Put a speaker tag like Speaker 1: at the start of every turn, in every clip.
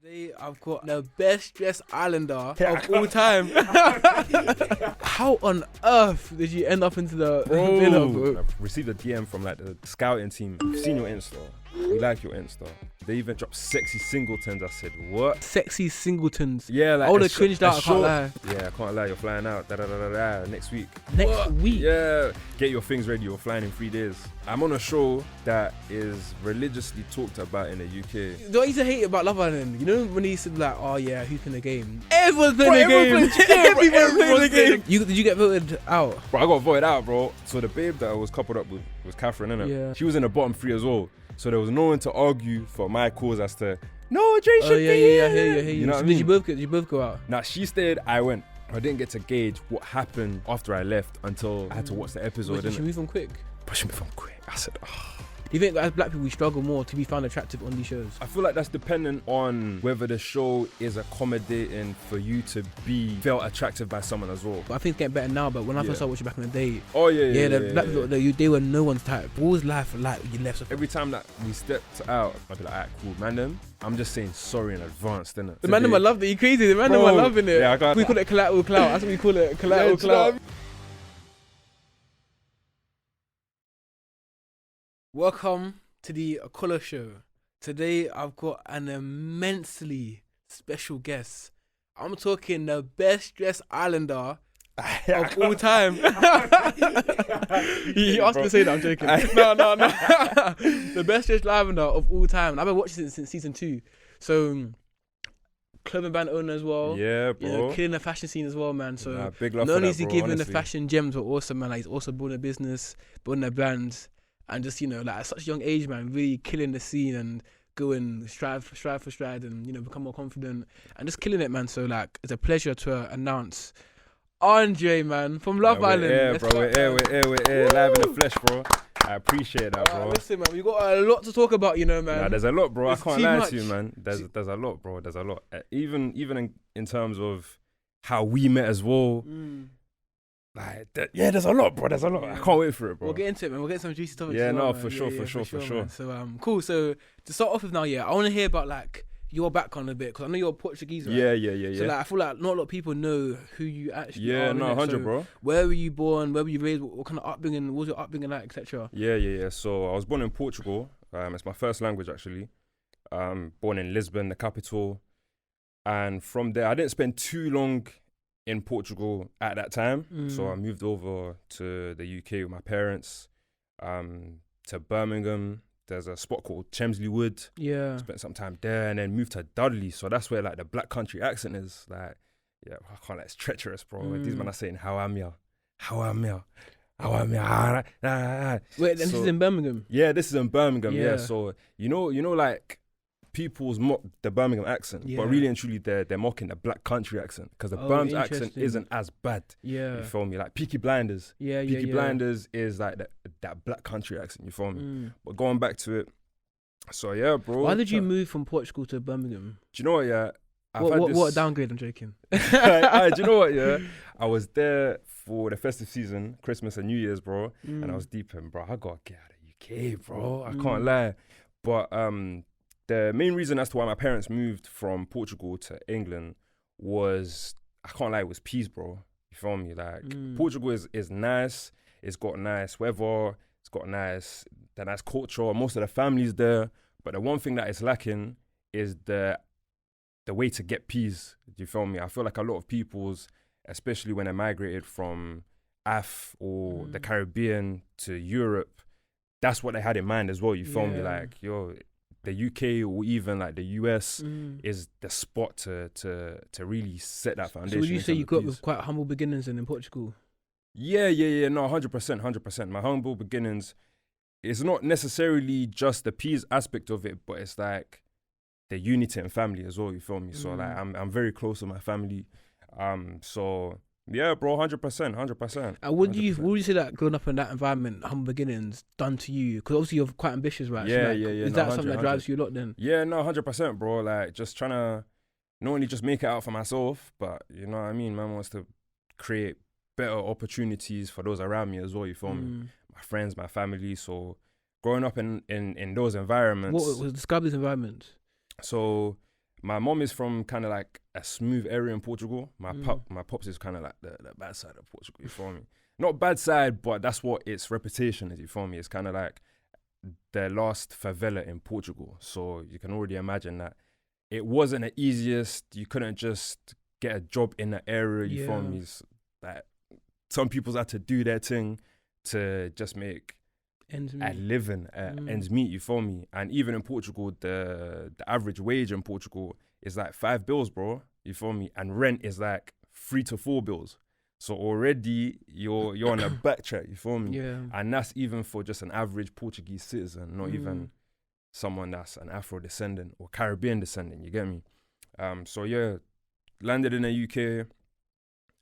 Speaker 1: Today I've got the best dressed islander of all time. How on earth did you end up into the villa, bro?
Speaker 2: I've received a DM from like the scouting team. We've seen your Insta. We like your Insta. They even dropped sexy singletons. I said, what?
Speaker 1: Sexy singletons.
Speaker 2: Yeah, like
Speaker 1: I would have cringed out, I can't lie.
Speaker 2: Yeah, I can't lie. You're flying out next week.
Speaker 1: Next week?
Speaker 2: Yeah. Get your things ready. You're flying in 3 days. I'm on a show that is religiously talked about in the UK.
Speaker 1: What I used to hate about Love Island, you know when he said like, oh yeah, who's playing the game? Everyone's playing the game. Everyone's playing the game. Did you get voted out?
Speaker 2: Bro, I got voted out, bro. So the babe that I was coupled up with was Catherine, innit?
Speaker 1: Yeah.
Speaker 2: She was in the bottom 3 as well. So there was no one to argue for my cause as to, no, Dre should be here.
Speaker 1: I hear you.
Speaker 2: You know what I
Speaker 1: Did
Speaker 2: mean?
Speaker 1: you both go out?
Speaker 2: Nah, she stayed, I went. I didn't get to gauge what happened after I left until I had to watch the episode.
Speaker 1: Did she move on quick?
Speaker 2: But she moved on quick. I said, oh.
Speaker 1: Do you think that as black people we struggle more to be found attractive on these shows?
Speaker 2: I feel like that's dependent on whether the show is accommodating for you to be felt attractive by someone as well.
Speaker 1: But I think it's getting better now, but when I first started watching back in the day, the black people, they were no one's type. What was life like when you left?
Speaker 2: Every time that we stepped out, I'd be like, alright, cool, man, them. I'm just saying sorry in advance, innit?
Speaker 1: The man them are loving it, you crazy, the man them are loving it.
Speaker 2: Yeah,
Speaker 1: we call it collateral clout, that's what we call it, collateral clout. Welcome to the Okolo Show. Today I've got an immensely special guest. I'm talking the best dressed islander of all time. You asked me to say that, I'm joking. No. The best dressed islander of all time. I've been watching it since season 2. So, clothing brand owner as well.
Speaker 2: Yeah, bro.
Speaker 1: You know, killing the fashion scene as well, man. So,
Speaker 2: big love
Speaker 1: not
Speaker 2: for
Speaker 1: only
Speaker 2: that,
Speaker 1: is he
Speaker 2: bro,
Speaker 1: giving
Speaker 2: honestly.
Speaker 1: the fashion gems, but also, man, like, he's also building a business, building a brand. And just, you know, like at such a young age, man, really killing the scene and going stride for stride and, you know, become more confident and just killing it, man. So, like, it's a pleasure to announce Andre, man, from Love Island.
Speaker 2: We're here, live in the flesh, bro. I appreciate that, bro.
Speaker 1: Listen, man, we got a lot to talk about, you know, man.
Speaker 2: Nah, there's a lot, bro.
Speaker 1: There's
Speaker 2: I can't
Speaker 1: too
Speaker 2: lie
Speaker 1: much.
Speaker 2: to you, man. There's a lot, bro. There's a lot. Even in terms of how we met as well. Like, there's a lot, bro. There's a lot. I can't wait for it, bro.
Speaker 1: We'll get into it, man. We'll get some juicy topics.
Speaker 2: Yeah,
Speaker 1: as
Speaker 2: no,
Speaker 1: well,
Speaker 2: for
Speaker 1: man.
Speaker 2: sure, for sure.
Speaker 1: Man. So, cool. So, to start off with now, I want to hear about, like, your background a bit, because I know you're Portuguese, right?
Speaker 2: Yeah.
Speaker 1: So, like, I feel like not a lot of people know who you actually are.
Speaker 2: Yeah, no, 100,
Speaker 1: so,
Speaker 2: bro.
Speaker 1: Where were you born? Where were you raised? What kind of upbringing? What was your upbringing like, etc.?
Speaker 2: Yeah. So, I was born in Portugal. It's my first language, actually. Born in Lisbon, the capital. And from there, I didn't spend too long in Portugal at that time. So I moved over to the UK with my parents, to Birmingham. There's a spot called Chelmsley Wood.
Speaker 1: Yeah.
Speaker 2: Spent some time there and then moved to Dudley. So that's where like the black country accent is. Like, yeah, I can't, like, it's treacherous, bro. These men are saying, how am ya?
Speaker 1: Wait, this is in Birmingham?
Speaker 2: Yeah, this is in Birmingham,
Speaker 1: Yeah.
Speaker 2: yeah. So, you know, like, people's mock the Birmingham accent,
Speaker 1: Yeah.
Speaker 2: but really and truly they're mocking the black country accent because the Birmingham accent
Speaker 1: interesting.
Speaker 2: isn't as bad.
Speaker 1: Yeah.
Speaker 2: You feel me? Like Peaky Blinders.
Speaker 1: Yeah.
Speaker 2: Peaky Blinders is like that black country accent, you feel me? But going back to it, so yeah, bro.
Speaker 1: Why did you move from Portugal to Birmingham?
Speaker 2: Do you know what, yeah?
Speaker 1: What a downgrade, I'm joking.
Speaker 2: Do you know what, yeah? I was there for the festive season, Christmas and New Year's, bro. And I was deep in, bro, I gotta get out of the UK, bro. I can't lie. But the main reason as to why my parents moved from Portugal to England was, I can't lie, it was peace, bro. You feel me? Like, Portugal is nice. It's got nice weather. It's got the nice culture. Most of the families there. But the one thing that is lacking is the way to get peas. Do you feel me? I feel like a lot of people's, especially when they migrated from Af or the Caribbean to Europe, that's what they had in mind as well. You feel me? Like, the UK or even like the US is the spot to really set that foundation.
Speaker 1: So would you say you grew up with quite humble beginnings in Portugal?
Speaker 2: Yeah. No, 100%. My humble beginnings, it's not necessarily just the peas aspect of it, but it's like the unity and family as well, you feel me? So like I'm very close to my family. So yeah, bro, 100%.
Speaker 1: And would you say that growing up in that environment, humble beginnings, done to you? Because obviously you're quite ambitious, right?
Speaker 2: Yeah,
Speaker 1: so like,
Speaker 2: yeah.
Speaker 1: Is
Speaker 2: No,
Speaker 1: that
Speaker 2: 100,
Speaker 1: something that drives you a lot then?
Speaker 2: Yeah, no, 100%, bro. Like, just trying to not only just make it out for myself, but you know what I mean? Man wants to create better opportunities for those around me as well, you feel me? My friends, my family. So growing up in those environments.
Speaker 1: What describe this environment?
Speaker 2: So my mom is from kind of like a smooth area in Portugal. My pops is kind of like the bad side of Portugal, you feel me? Not bad side, but that's what its reputation is, you feel me? It's kind of like the last favela in Portugal. So you can already imagine that it wasn't the easiest. You couldn't just get a job in the area, you feel me? It's like some people had to do their thing to just make a living, ends meet, you feel me? And even in Portugal, the average wage in Portugal is like 5 bills, bro, you feel me? And rent is like 3 to 4 bills. So already you're on a backtrack, you feel me?
Speaker 1: Yeah.
Speaker 2: And that's even for just an average Portuguese citizen, not even someone that's an Afro descendant or Caribbean descendant, you get me? So yeah, landed in the UK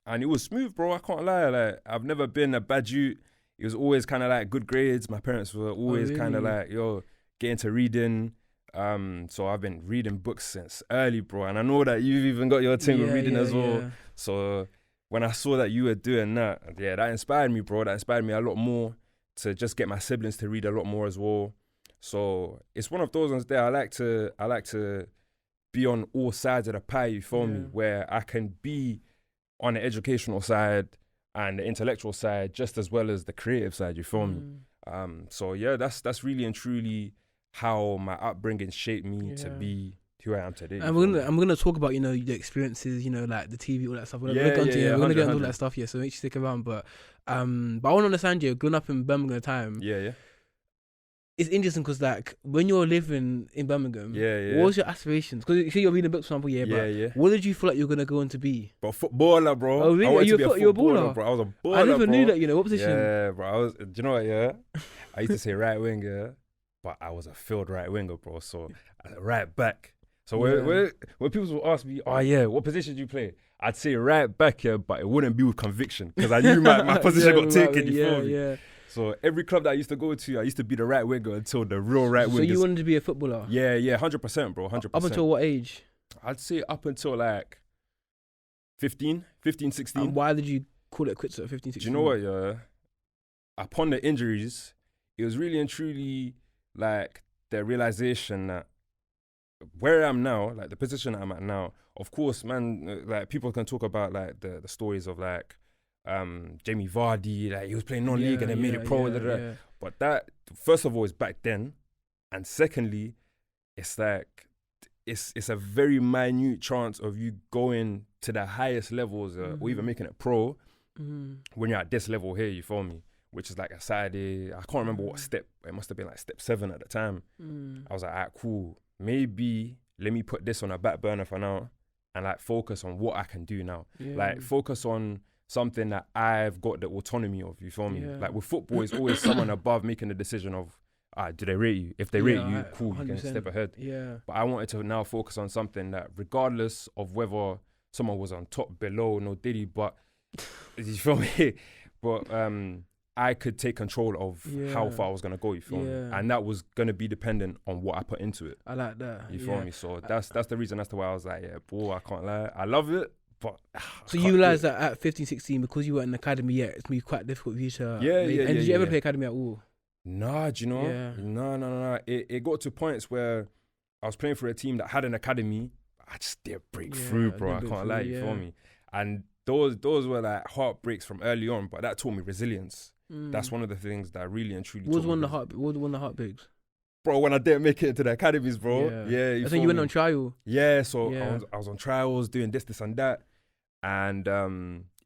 Speaker 2: and it was smooth, bro, I can't lie. Like, I've never been a bad youth. It was always kind of like good grades. My parents were always kind of like, yo, get into reading. So I've been reading books since early, bro. And I know that you've even got your thing with reading as well. Yeah. So when I saw that you were doing that, yeah, that inspired me, bro. That inspired me a lot more to just get my siblings to read a lot more as well. So it's one of those ones there. I like to be on all sides of the pie, you feel me? Where I can be on the educational side and the intellectual side just as well as the creative side, you feel me? So yeah, that's really and truly how my upbringing shaped me to be who I am today.
Speaker 1: And we're gonna talk about, you know, the experiences, you know, like the TV, all that stuff. We're gonna get into all that stuff, so make sure you stick around. But I want to understand you, growing up in Birmingham at the time.
Speaker 2: Yeah.
Speaker 1: It's interesting because, like, when you're living in Birmingham, what was your aspirations? Because you're reading books, for example, what did you feel like you were going to go on to be?
Speaker 2: But footballer, bro.
Speaker 1: Oh, really? You're a baller?
Speaker 2: Bro. I was a baller,
Speaker 1: I never knew that, you know. What position?
Speaker 2: Yeah, bro. Do you know what, I used to say right winger, but I was a field right winger, bro. So, right back. So, when people will ask me, what position do you play? I'd say right back, but it wouldn't be with conviction because I knew my position got taken, you feel me? Yeah. So every club that I used to go to, I used to be the right winger until the real right winger.
Speaker 1: So you wanted to be a footballer?
Speaker 2: Yeah, 100%, bro, 100%.
Speaker 1: Up until what age?
Speaker 2: I'd say up until like 15, 16.
Speaker 1: And why did you call it quits at 15, 16?
Speaker 2: Do you know what, upon the injuries, it was really and truly like the realization that where I am now, like the position I'm at now, of course, man, like people can talk about like the stories of like, Jamie Vardy, like he was playing non-league and then made it pro. But that, first of all, is back then, and secondly, it's like it's a very minute chance of you going to the highest levels or even making it pro when you're at this level here. You feel me? Which is like a Saturday. I can't remember what step. It must have been like step 7 at the time. I was like, alright, cool. Maybe let me put this on a back burner for now and like focus on what I can do now. Like focus on something that I've got the autonomy of, you feel me? Like with football, it's always someone above making the decision of, do they rate you? If they rate you, cool, 100%. You can step ahead. But I wanted to now focus on something that regardless of whether someone was on top, below, no diddy, but, you feel me? But I could take control of how far I was going to go, you feel me? And that was going to be dependent on what I put into it.
Speaker 1: I like that.
Speaker 2: You feel me? So that's the reason as to why I was like, boy, I can't lie. I love it. But
Speaker 1: so you realised that at 15, 16, because you weren't in the academy yet, it's going to be quite difficult for you to... And did you ever play academy at all?
Speaker 2: Nah, do you know? No. It got to points where I was playing for a team that had an academy. I just didn't break through, bro. I can't lie, you feel me? And those were like heartbreaks from early on, but that taught me resilience. That's one of the things that really and truly
Speaker 1: What was one of the heartbreaks?
Speaker 2: Bro, when I didn't make it into the academies, bro.
Speaker 1: I think you went on trial.
Speaker 2: So I was on trials doing this and that. And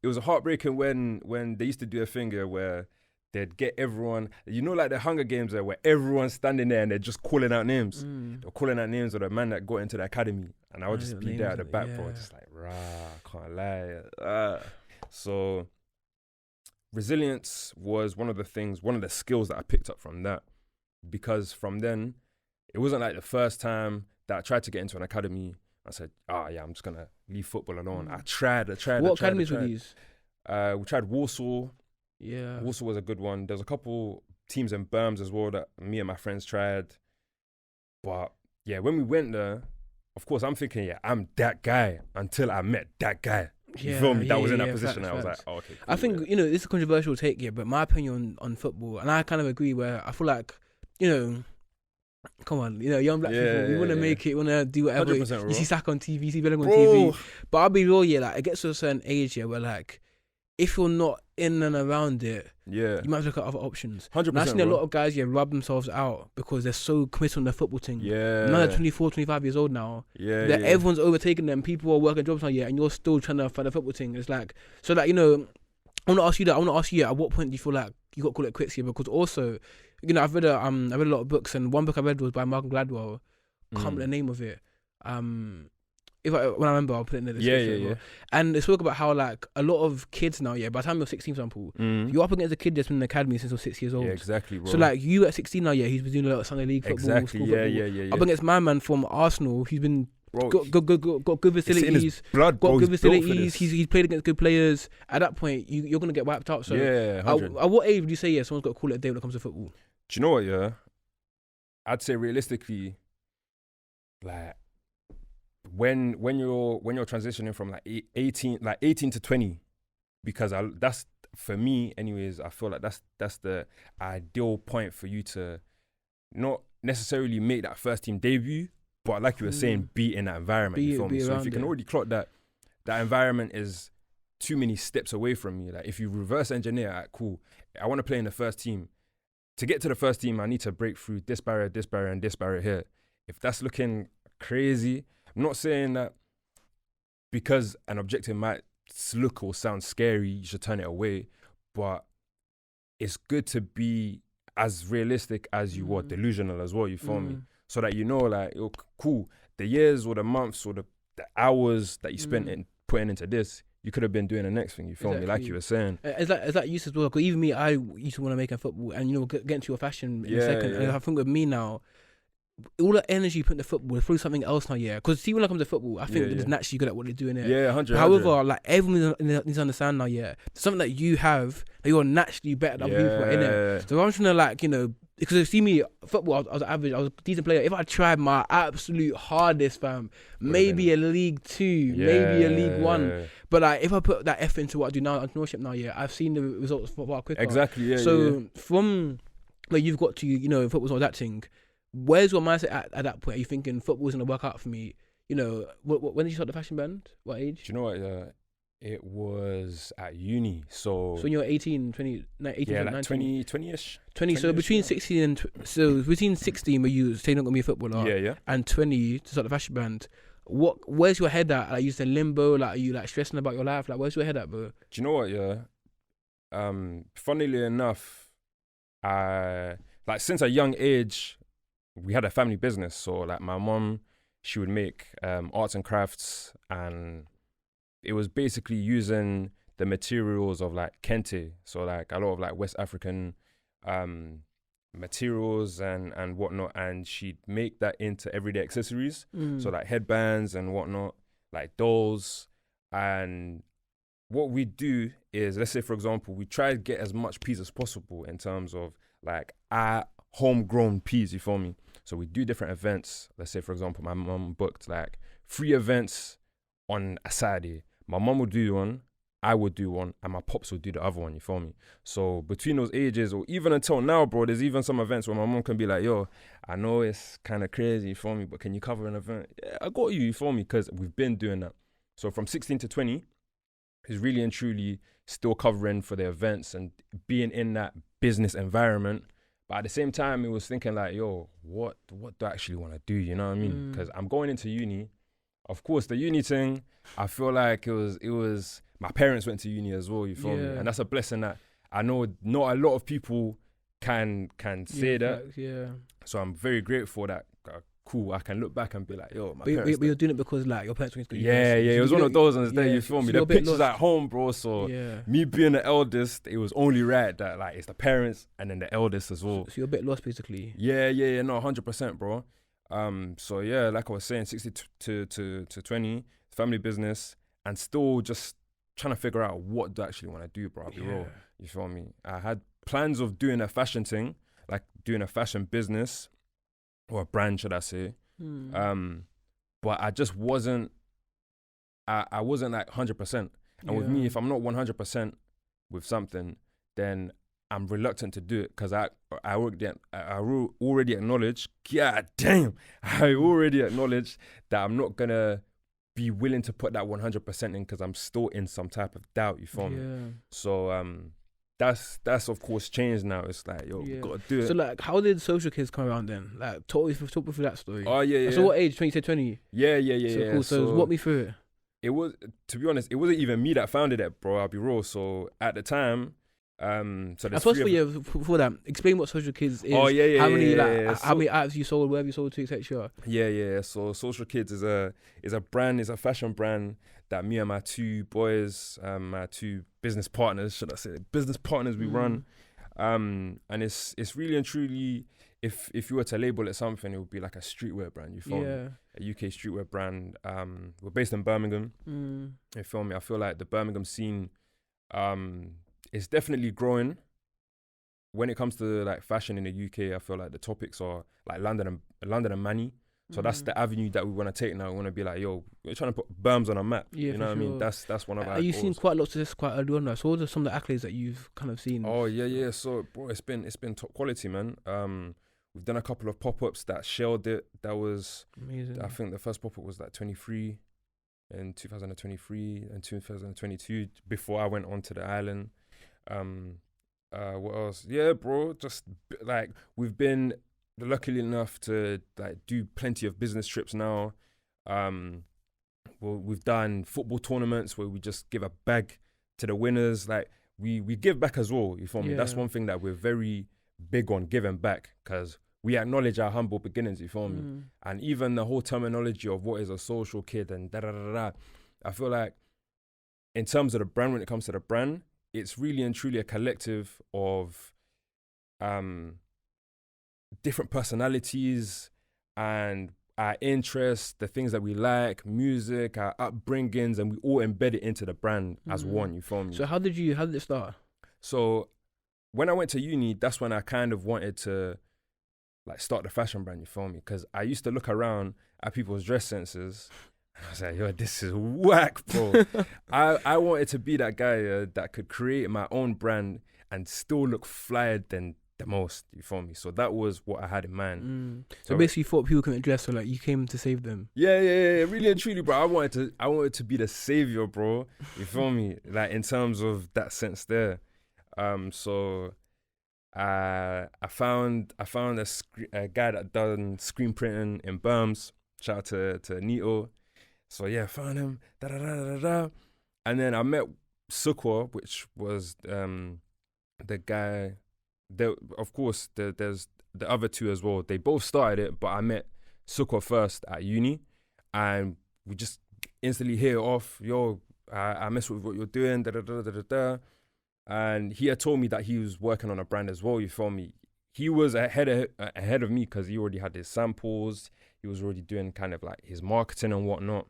Speaker 2: it was heartbreaking when they used to do a thing where they'd get everyone, you know, like the Hunger Games where everyone's standing there and they're just calling out names. They're calling out names of the man that got into the academy. And I would just be there at the back, bro, just like, rah, can't lie. So resilience was one of the skills that I picked up from that. Because from then, it wasn't like the first time that I tried to get into an academy. I said, I'm just going to leave football alone. I tried.
Speaker 1: What academies were these?
Speaker 2: We tried Warsaw.
Speaker 1: Yeah.
Speaker 2: Warsaw was a good one. There's a couple teams in Birms as well that me and my friends tried. But yeah, when we went there, of course, I'm thinking, I'm that guy until I met that guy. You feel me? That was in that position. I was like, okay. Cool,
Speaker 1: I think, you know, it's a controversial take here, but my opinion on football, and I kind of agree where I feel like, you know, come on, you know, young black people, we want to make it, we want to do whatever.
Speaker 2: 100%, bro.
Speaker 1: You see Saka on TV, you see Bellingham on
Speaker 2: Bro.
Speaker 1: TV. But I'll be real, yeah, like, it gets to a certain age, yeah, where, like, if you're not in and around it,
Speaker 2: Yeah.
Speaker 1: you might look at other options.
Speaker 2: 100%,
Speaker 1: And I've seen a
Speaker 2: bro.
Speaker 1: lot of guys, yeah, rub themselves out because they're so committed on their football thing.
Speaker 2: Yeah.
Speaker 1: Now they're 24, 25 years old now.
Speaker 2: Yeah,
Speaker 1: That
Speaker 2: yeah.
Speaker 1: everyone's overtaking them. People are working jobs now, yeah, and you're still trying to find a football thing. It's like, so like, you know, I want to ask you that. I want to ask you, yeah, at what point do you feel like you got to call it quits here? Because also, you know, I've read a lot of books, and one book I read was by Malcolm Gladwell. Can't remember the name of it. When I remember, I'll put it in the description.
Speaker 2: Yeah.
Speaker 1: And they spoke about how, like, a lot of kids now, yeah, by the time you're 16, for example, you're up against a kid that's been in the academy since you're 6 years old.
Speaker 2: Yeah, exactly, bro.
Speaker 1: So, like, you at 16 now, yeah, he's been doing a lot of Sunday league football,
Speaker 2: exactly.
Speaker 1: school
Speaker 2: Yeah,
Speaker 1: football.
Speaker 2: yeah.
Speaker 1: Up against my man from Arsenal, he's been
Speaker 2: Bro,
Speaker 1: got good
Speaker 2: it's in his
Speaker 1: facilities.
Speaker 2: blood,
Speaker 1: Got
Speaker 2: bro.
Speaker 1: good
Speaker 2: He's built for
Speaker 1: facilities.
Speaker 2: this.
Speaker 1: He's played against good players. At that point, you're gonna get wiped out. So,
Speaker 2: Yeah, 100.
Speaker 1: at what age would you say, yeah, someone's got to call it a day when it comes to football?
Speaker 2: Do you know what, yeah? I'd say realistically, like, when you're transitioning from like 18 to 20, because that's for me anyways, I feel like that's the ideal point for you to not necessarily make that first team debut, but like you were saying, be in that environment. You feel me? So if you can already clock that environment is too many steps away from you. Like, if you reverse engineer, cool, I want to play in the first team. To get to the first team, I need to break through this barrier, and this barrier here. If that's looking crazy, I'm not saying that because an objective might look or sound scary, you should turn it away. But it's good to be as realistic as you were delusional as well, you feel me? So that you know, like, oh, cool, the years or the months or the hours that you spent in putting into this, you could have been doing the next thing, you feel me? Like you were saying.
Speaker 1: Is that used as well? Because even me, I used to want to make a football and, you know, get into your fashion in a second. And I think with me now, all the energy you put into football is probably something else now, yeah. Because see, when it comes to football, I think they're just naturally good at what they're doing it.
Speaker 2: Yeah, 100.
Speaker 1: However, like, everyone needs to understand now, yeah, something that you have, that you're naturally better than people in it. So I'm trying to, like, you know, because you see me, football, I was average, I was a decent player. If I tried my absolute hardest, fam, maybe a League 2, maybe a League 1. But, like, if I put that effort into what I do now, entrepreneurship now, yeah, I've seen the results far quicker.
Speaker 2: Exactly, yeah.
Speaker 1: So from where you've got to, you know, football's not that thing, where's your mindset at that point? Are you thinking football's going to work out for me? You know, when did you start the fashion brand? What age?
Speaker 2: Do you know what? It was at uni. So
Speaker 1: when you were 18, 20, 18,
Speaker 2: yeah,
Speaker 1: 19?
Speaker 2: 20-ish.
Speaker 1: 20, so between 16 and... so between 16 where you say not going to be a footballer,
Speaker 2: yeah,
Speaker 1: and 20 to start the fashion brand, where's your head at? Like, you said limbo, like, are you, like, stressing about your life? Like, where's your head at, bro?
Speaker 2: Do you know what, yeah? Funnily enough, like, since a young age, we had a family business. So, like, my mom, she would make arts and crafts, and it was basically using the materials of, like, kente. So, like, a lot of, like, West African materials and whatnot, and she'd make that into everyday accessories. So, like, headbands and whatnot, like dolls. And what we do is, let's say, for example, we try to get as much peas as possible in terms of, like, our homegrown peas, you feel me? So we do different events. Let's say, for example, my mum booked, like, 3 events on a Saturday. My mum would do one, I would do one, and my pops would do the other one, you feel me? So between those ages, or even until now, bro, there's even some events where my mum can be like, yo, I know it's kind of crazy, you feel me, but can you cover an event? Yeah, I got you feel me? Because we've been doing that. So from 16 to 20, is really and truly still covering for the events and being in that business environment. But at the same time, it was thinking like, yo, what do I actually want to do? You know what I mean? Because I'm going into uni. Of course, the uni thing, I feel like it was my parents went to uni as well, you feel me? And that's a blessing that I know not a lot of people can say that.
Speaker 1: Yeah.
Speaker 2: So I'm very grateful that, cool, I can look back and be like, yo, my
Speaker 1: but
Speaker 2: parents.
Speaker 1: But you're doing it because, like, your parents went to
Speaker 2: Yeah, it was one of those ones there, you feel me?
Speaker 1: So
Speaker 2: The pictures at home, bro, so
Speaker 1: yeah.
Speaker 2: me being the eldest, it was only right that, like, it's the parents and then the eldest as well.
Speaker 1: So you're a bit lost, basically.
Speaker 2: Yeah, no, 100%, bro. So yeah, like I was saying, 60 to 20, family business, and still just trying to figure out what do I actually want to do, bro. I'll be real. You feel me? I had plans of doing a fashion thing, like doing a fashion business, or a brand, should I say. But I just wasn't, I wasn't like 100%. And with me, if I'm not 100% with something, then I'm reluctant to do it because I already acknowledge, God damn, I already acknowledge that I'm not gonna be willing to put that 100% in because I'm still in some type of doubt. You feel me? So that's of course changed now. It's like, yo, we gotta do it.
Speaker 1: So like, how did Social Kids come around then? Like, talk me through that story.
Speaker 2: Oh yeah.
Speaker 1: So what age? 20, you said 20?
Speaker 2: Yeah.
Speaker 1: So cool. So walk me through it.
Speaker 2: It was, to be honest, it wasn't even me that founded it, bro. I'll be real. So at the time, so
Speaker 1: I suppose before that, explain what Social Kids is.
Speaker 2: Oh yeah.
Speaker 1: How many how many apps you sold, wherever you sold to, etc.
Speaker 2: Yeah. So Social Kids is a brand, is a fashion brand that me and my two boys, my two business partners, should I say, we run. And it's really and truly, if you were to label it something, it would be like a streetwear brand. You feel me? A UK streetwear brand. We're based in Birmingham. You feel me? I feel like the Birmingham scene, is definitely growing. When it comes to like fashion in the UK, I feel like the topics are like London and Manny. So that's the avenue that we want to take now. We want to be like, yo, we're trying to put Birms on a map. You know what I mean? That's one of our
Speaker 1: You've
Speaker 2: goals.
Speaker 1: seen quite lots of this quite early on now. So what are some of the accolades that you've kind of seen?
Speaker 2: Oh yeah. So bro, it's been top quality, man. We've done a couple of pop-ups that shelled it. That was amazing. I think the first pop-up was like 23 in 2023 and 2022 before I went onto the island. What else? Yeah, bro, just like we've been lucky enough to like do plenty of business trips now. We've done football tournaments where we just give a bag to the winners. Like we give back as well. You feel me? That's one thing that we're very big on, giving back, because we acknowledge our humble beginnings. You feel me? And even the whole terminology of what is a social kid and I feel like in terms of the brand, when it comes to the brand, it's really and truly a collective of different personalities and our interests, the things that we like, music, our upbringings, and we all embed it into the brand as one. You feel me?
Speaker 1: So how did it start?
Speaker 2: So when I went to uni, that's when I kind of wanted to like start the fashion brand. You feel me? Because I used to look around at people's dress senses. I was like, yo, this is whack, bro. I wanted to be that guy that could create my own brand and still look flyer than the most. You feel me? So that was what I had in mind.
Speaker 1: So basically, you thought people couldn't dress, so like you came to save them.
Speaker 2: Yeah. Really and truly, bro. I wanted to be the savior, bro. You feel me? Like in terms of that sense there. So I found a guy that done screen printing in Birms. Shout out to Nito. So yeah, found him, and then I met Sukwa, which was the guy. Of course, there's the other two as well. They both started it, but I met Sukwa first at uni, and we just instantly hit it off. Yo, I mess with what you're doing, and he had told me that he was working on a brand as well. You feel me? He was ahead of me because he already had his samples. He was already doing kind of like his marketing and whatnot.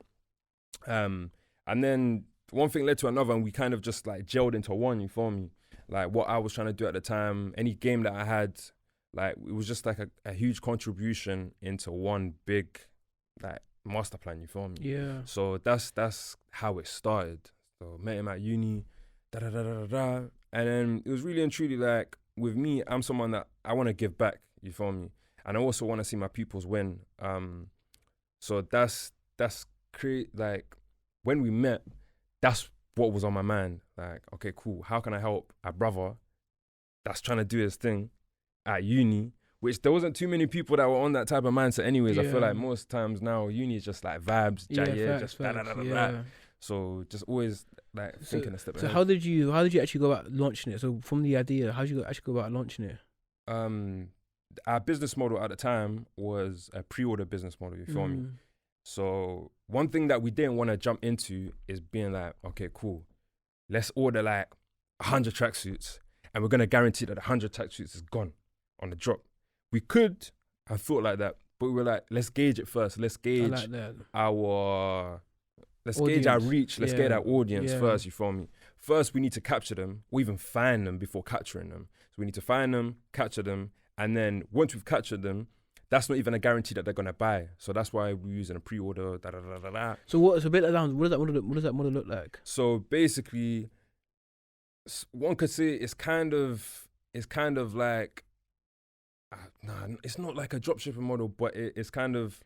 Speaker 2: And then one thing led to another, and we kind of just like gelled into one. You feel me? Like what I was trying to do at the time, any game that I had, like it was just like a huge contribution into one big like master plan. You feel me?
Speaker 1: Yeah.
Speaker 2: So that's how it started. So met him at uni, and then it was really and truly like with me, I'm someone that I want to give back. You feel me? And I also want to see my pupils win. So that's like when we met, that's what was on my mind. Like, okay, cool. How can I help a brother that's trying to do his thing at uni? Which there wasn't too many people that were on that type of mindset anyways. I feel like most times now uni is just like vibes, facts. So just always like thinking a step ahead.
Speaker 1: So how did you actually go about launching it? So from the idea, how did you actually go about launching it?
Speaker 2: Our business model at the time was a pre-order business model, you feel me? So one thing that we didn't want to jump into is being like, okay, cool, let's order like 100 tracksuits and we're going to guarantee that 100 tracksuits is gone on the drop. We could have thought like that, but we were like, let's gauge it first. Let's gauge our reach. Let's get our audience first, you feel me? First, we need to capture them or even find them before capturing them. So we need to find them, capture them, and then once we've captured them, that's not even a guarantee that they're gonna buy. So that's why we're using a pre-order.
Speaker 1: So what does that model look like?
Speaker 2: So basically, one could say it's kind of it's kind of like, nah, it's not like a dropshipping model, but it's kind of,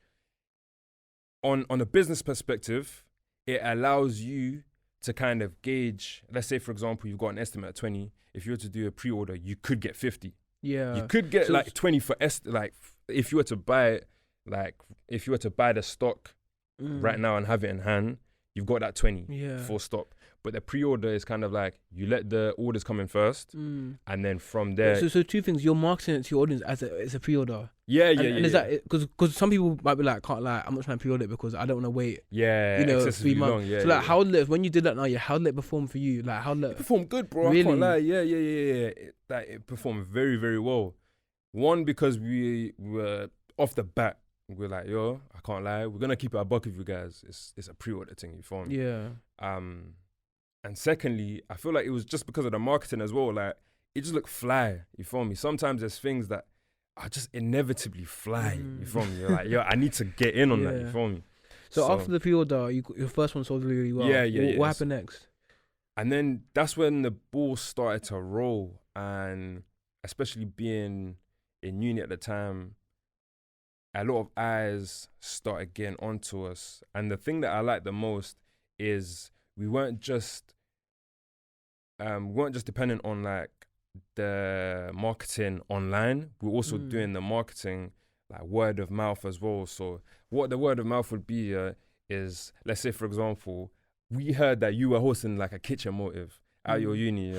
Speaker 2: on a business perspective, it allows you to kind of gauge, let's say, for example, you've got an estimate at 20. If you were to do a pre-order, you could get 50.
Speaker 1: Yeah.
Speaker 2: You could get like 20 for like, if you were to buy it, like, if you were to buy the stock right now and have it in hand, you've got that 20 full stop. But the pre-order is kind of like, you let the orders come in first, and then from there.
Speaker 1: So two things: you're marketing it to your audience as a pre-order.
Speaker 2: Yeah.
Speaker 1: And is that because some people might be like, can't lie, I'm not trying to pre-order it because I don't want to wait.
Speaker 2: Yeah,
Speaker 1: you know,
Speaker 2: excessively
Speaker 1: 3 months.
Speaker 2: long. Yeah.
Speaker 1: So like, how did it, when you did that now? Yeah, how did it perform for you? Like, how did
Speaker 2: it performed good, bro?
Speaker 1: Really?
Speaker 2: I can't lie. Yeah. It performed very, very well. One, because we were off the bat, we're like, yo, I can't lie, we're gonna keep it a buck with you guys. It's a pre-order thing, you feel me?
Speaker 1: Yeah.
Speaker 2: And secondly, I feel like it was just because of the marketing as well. Like, it just looked fly, you feel me? Sometimes there's things that are just inevitably fly, you feel me? You're like, yo, I need to get in on that, you feel me?
Speaker 1: So after the pre-order, your first one sold really well.
Speaker 2: Yeah.
Speaker 1: What happened next?
Speaker 2: And then that's when the ball started to roll, and especially being in uni at the time, a lot of eyes started getting onto us. And the thing that I like the most is we weren't just dependent on like the marketing online. We're also doing the marketing like word of mouth as well. So what the word of mouth would be is, let's say, for example, we heard that you were hosting like a kitchen motive at your uni,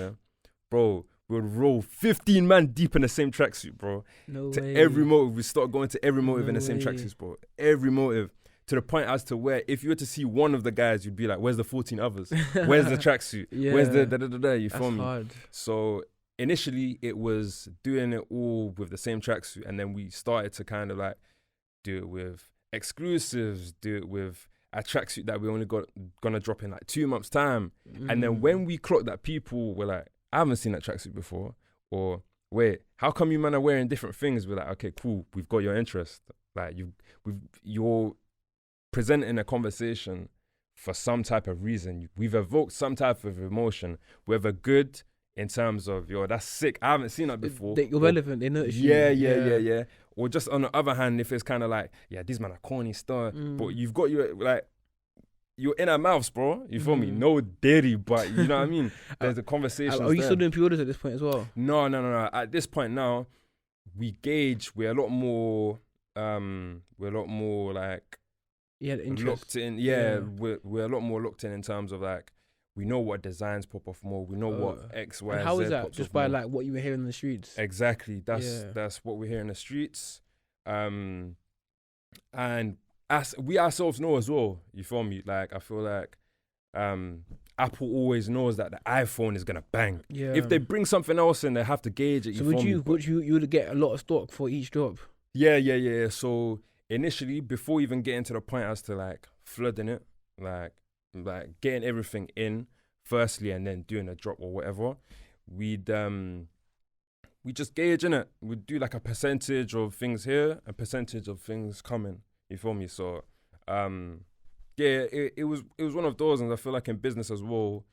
Speaker 2: bro. We would roll 15 man deep in the same tracksuit, bro.
Speaker 1: No
Speaker 2: to
Speaker 1: way.
Speaker 2: Every motive, we start going to every motive in the same tracksuits, bro. Every motive. To the point as to where if you were to see one of the guys, you'd be like, where's the 14 others? Where's the tracksuit? Where's the da-da-da-da? You feel me?
Speaker 1: Hard.
Speaker 2: So initially it was doing it all with the same tracksuit, and then we started to kind of like do it with exclusives, do it with a tracksuit that we only gonna drop in like 2 months' time. And then when we clocked that, people were like, I haven't seen that tracksuit before, or wait, how come you man are wearing different things? We're like, okay, cool, we've got your interest. Like you're presenting a conversation for some type of reason. We've evoked some type of emotion, whether good in terms of, yo, that's sick, I haven't seen that before.
Speaker 1: You're relevant, they notice you.
Speaker 2: Yeah. Or just on the other hand, if it's kind of like, yeah, these man are corny stuff, but you've got your, like, you're in our mouths, bro. You feel me? No dairy, but you know what I mean? There's a conversation.
Speaker 1: Are you still doing pre-orders at this point as well?
Speaker 2: No. At this point now, we gauge, we're a lot more like, locked in. We're a lot more locked in terms of like, we know what designs pop off more. We know what X, Y,
Speaker 1: and how
Speaker 2: Z
Speaker 1: is that?
Speaker 2: pops
Speaker 1: Just
Speaker 2: off
Speaker 1: by
Speaker 2: more.
Speaker 1: like what you were hearing in the streets?
Speaker 2: Exactly. That's what we hear in the streets. And as we ourselves know as well, you feel me? Like, I feel like Apple always knows that the iPhone is gonna bang.
Speaker 1: Yeah.
Speaker 2: If they bring something else in, they have to gauge it.
Speaker 1: So would you get a lot of stock for each drop?
Speaker 2: Yeah. So initially, before even getting to the point as to like flooding it, like getting everything in firstly and then doing a drop or whatever, we just gauge in it. We'd do like a percentage of things here, a percentage of things coming. You feel me? So it was one of those, and I feel like in business as well,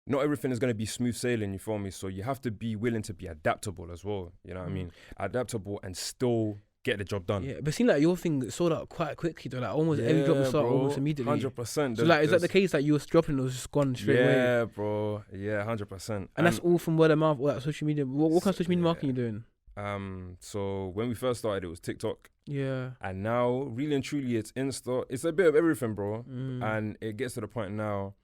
Speaker 2: not everything is going to be smooth sailing, you feel me? So you have to be willing to be adaptable as well, you know what I mean? Adaptable and still get the job done.
Speaker 1: Yeah, but it seemed like your thing sold out quite quickly though, like almost every drop was sold almost immediately.
Speaker 2: 100%.
Speaker 1: So like, is that the case that you was dropping, it was just gone straight away?
Speaker 2: Yeah, bro. Yeah, 100%.
Speaker 1: And that's all from word of mouth, or like social media? What kind of social media marketing you doing?
Speaker 2: So when we first started, it was TikTok.
Speaker 1: Yeah.
Speaker 2: And now, really and truly, it's Insta. It's a bit of everything, bro. And it gets to the point now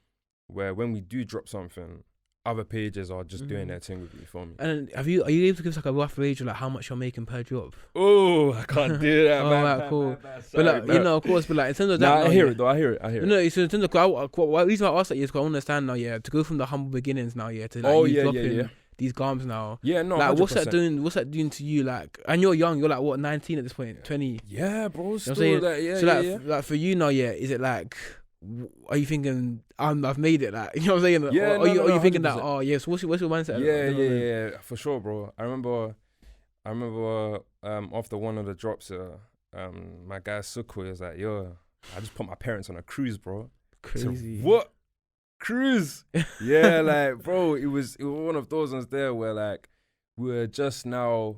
Speaker 2: where when we do drop something, other pages are just doing their thing with you, for me.
Speaker 1: And are you able to give us like a rough range of like how much you're making per drop?
Speaker 2: Oh, I can't do that, man.
Speaker 1: Right, cool.
Speaker 2: Sorry,
Speaker 1: but like, you know, of course, but like in terms of that,
Speaker 2: I hear it though. I hear it.
Speaker 1: No, so in terms of the reason I asked that is because I understand now, to go from the humble beginnings now, to like dropping these garms now.
Speaker 2: Yeah, no,
Speaker 1: like
Speaker 2: 100%.
Speaker 1: What's that doing to you? Like, and you're young, you're like what, 19 at this point, 20?
Speaker 2: Yeah, bro. Still
Speaker 1: you know
Speaker 2: that, yeah,
Speaker 1: so like for you now, is it like, are you thinking I've made it? Like, you know what I'm saying?
Speaker 2: Yeah,
Speaker 1: or are you thinking
Speaker 2: 100%.
Speaker 1: that? Oh yes, what's your mindset?
Speaker 2: Yeah, for sure, bro. I remember after one of the drops, my guy Suku was like, yo, I just put my parents on a cruise, bro.
Speaker 1: Crazy.
Speaker 2: So, what? Cruise? Yeah, like, bro, it was one of those ones there where like we were just now,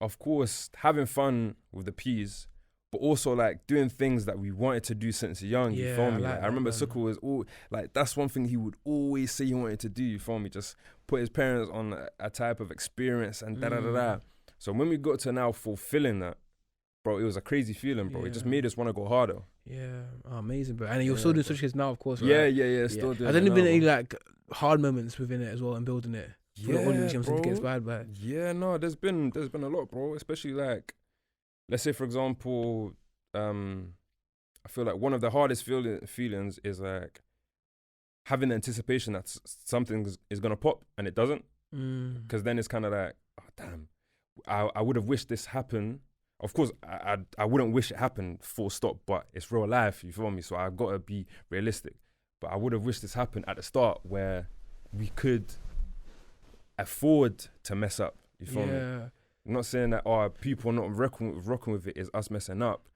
Speaker 2: of course, having fun with the P's, but also like doing things that we wanted to do since young. You feel me? Like, I remember Sukkah was all like, that's one thing he would always say he wanted to do. You feel me? Just put his parents on a type of experience and da da da da. So when we got to now fulfilling that, bro, it was a crazy feeling, bro. It just made us want to go harder.
Speaker 1: Yeah, amazing, bro. And you're still doing such kids now, of course, right?
Speaker 2: Yeah, still doing.
Speaker 1: Has there been any like hard moments within it as well and building it? For the audience,
Speaker 2: bro.
Speaker 1: to get inspired by it?
Speaker 2: Yeah, no, there's been a lot, bro. Especially like, let's say for example, I feel like one of the hardest feelings is like having the anticipation that something is gonna pop and it doesn't, because then it's kind of like, oh damn, I would have wished this happened. Of course, I wouldn't wish it happened full stop, but it's real life, you feel me? So I've got to be realistic. But I would have wished this happened at the start where we could afford to mess up, you feel me? I'm not saying that people not rocking with it is us messing up,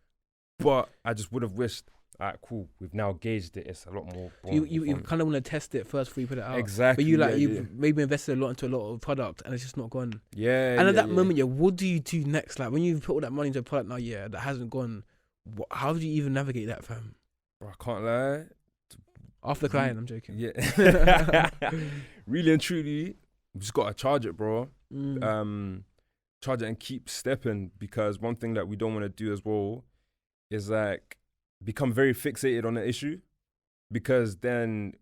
Speaker 2: but I just would have wished, all right, cool, we've now gauged it, it's a lot more.
Speaker 1: You kind of want to test it first before you put it out.
Speaker 2: Exactly.
Speaker 1: But you maybe invested a lot into a lot of product and it's just not gone.
Speaker 2: Yeah.
Speaker 1: And at that moment, what do you do next? Like when you put all that money into a product now, that hasn't gone, how do you even navigate that, fam?
Speaker 2: Bro, I can't lie.
Speaker 1: After crying, I'm joking.
Speaker 2: Yeah. Really and truly, we just got to charge it, bro. Charge it and keep stepping, because one thing that we don't want to do as well is like become very fixated on the issue, because then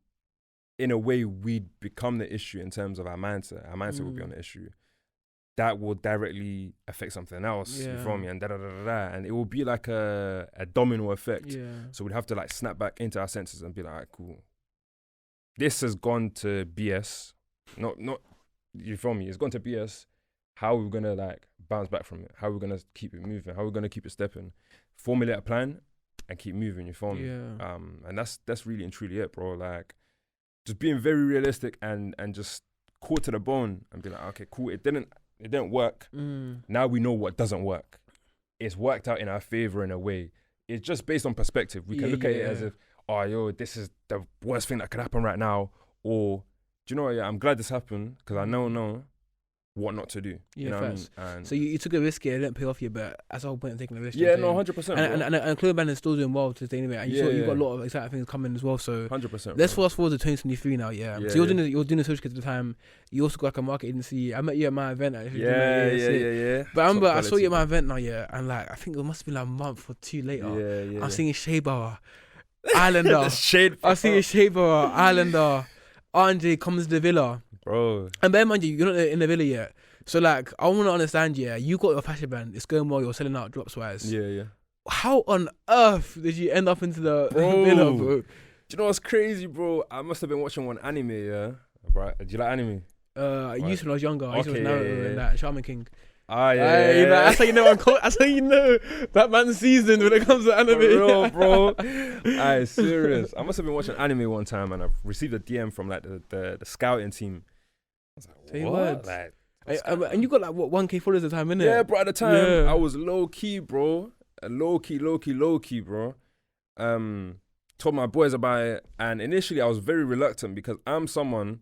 Speaker 2: in a way we'd become the issue in terms of our mindset. Our mindset will be on the issue. That will directly affect something else, you feel me? And and it will be like a domino effect.
Speaker 1: Yeah.
Speaker 2: So we'd have to like snap back into our senses and be like, all right, cool. This has gone to BS. Not you feel me? It's gone to BS. How are we gonna like bounce back from it? How are we gonna keep it moving? How are we gonna keep it stepping? Formulate a plan and keep moving, you feel me?
Speaker 1: Yeah.
Speaker 2: And that's really and truly it, bro. Like just being very realistic and just core to the bone and be like, okay, cool, it didn't work. Now we know what doesn't work. It's worked out in our favor in a way. It's just based on perspective. We can look at it as if, oh, yo, this is the worst thing that could happen right now. Or, do you know what, I'm glad this happened because I know what not to do.
Speaker 1: Yeah,
Speaker 2: you know
Speaker 1: first.
Speaker 2: what I mean? And
Speaker 1: so you took a risk here, it didn't pay off you, but that's the whole point of taking a risk.
Speaker 2: yeah, no, 100%.
Speaker 1: And Clear Band is still doing well to anyway. And you've got a lot of exciting things coming as well. So
Speaker 2: 100%.
Speaker 1: let's fast forward to 2023 now. So you're doing the social kids at the time. You also got like a market agency. I met you at my event actually.
Speaker 2: Yeah.
Speaker 1: But I remember I saw you at my event now, and like I think it must have been like a month or two later. I'm singing Shea Bauer, Islander. I'm singing Shea Bauer, Islander. RJ comes to the villa,
Speaker 2: bro.
Speaker 1: And bear in mind you're not in the villa yet. So like I want to understand, you got your fashion brand, it's going well, you're selling out drops wise.
Speaker 2: Yeah.
Speaker 1: How on earth did you end up into the villa, bro?
Speaker 2: Do you know what's crazy, bro? I must have been watching one anime, Bro, do you like anime?
Speaker 1: I used to when I was younger. I used to watch Naruto and that, Shaman King.
Speaker 2: Yeah.
Speaker 1: That's how you know that's how you know that man's seasoned when it comes to anime.
Speaker 2: For real, bro. Aye, serious. I must have been watching anime one time and I received a DM from like the scouting team. I was like, what? Like,
Speaker 1: and you got like what 1K followers at the time, innit?
Speaker 2: Yeah, bro. At the time, I was low key, bro. Low key, bro. Told my boys about it, and initially I was very reluctant because I'm someone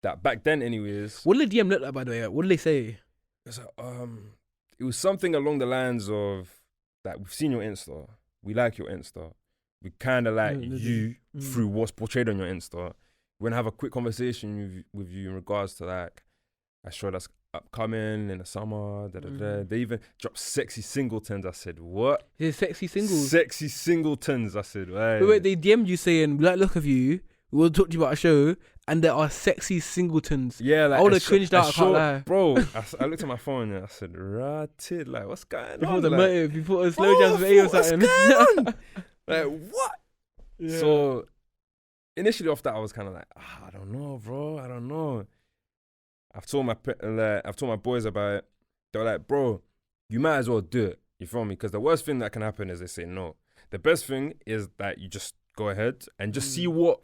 Speaker 2: that back then, anyways.
Speaker 1: What did the DM look like, by the way? What did they say?
Speaker 2: It was something along the lines of that. We've seen your Insta. We like your Insta. We kind of like you through what's portrayed on your Insta. We're gonna have a quick conversation with you in regards to like a show that's upcoming in the summer. They even dropped Sexy Singletons. I said, what?
Speaker 1: Yeah, Sexy Singles?
Speaker 2: Sexy Singletons. I said, hey.
Speaker 1: Wait, they DM'd you saying, we like the look of you, we will talk to you about a show, and there are Sexy Singletons.
Speaker 2: Yeah, like
Speaker 1: I would have cringed out, I can't lie.
Speaker 2: Bro, I looked at my phone and I said, ratted, like, what's going on?
Speaker 1: Before the
Speaker 2: like,
Speaker 1: motive, before a slow jazz with A or something.
Speaker 2: What's going on? Like, what?
Speaker 1: Yeah.
Speaker 2: So, initially off that, I was kind of like, I don't know, bro, I don't know. I've told my boys about it. They're like, bro, you might as well do it. You feel me? Because the worst thing that can happen is they say no. The best thing is that you just go ahead and just see what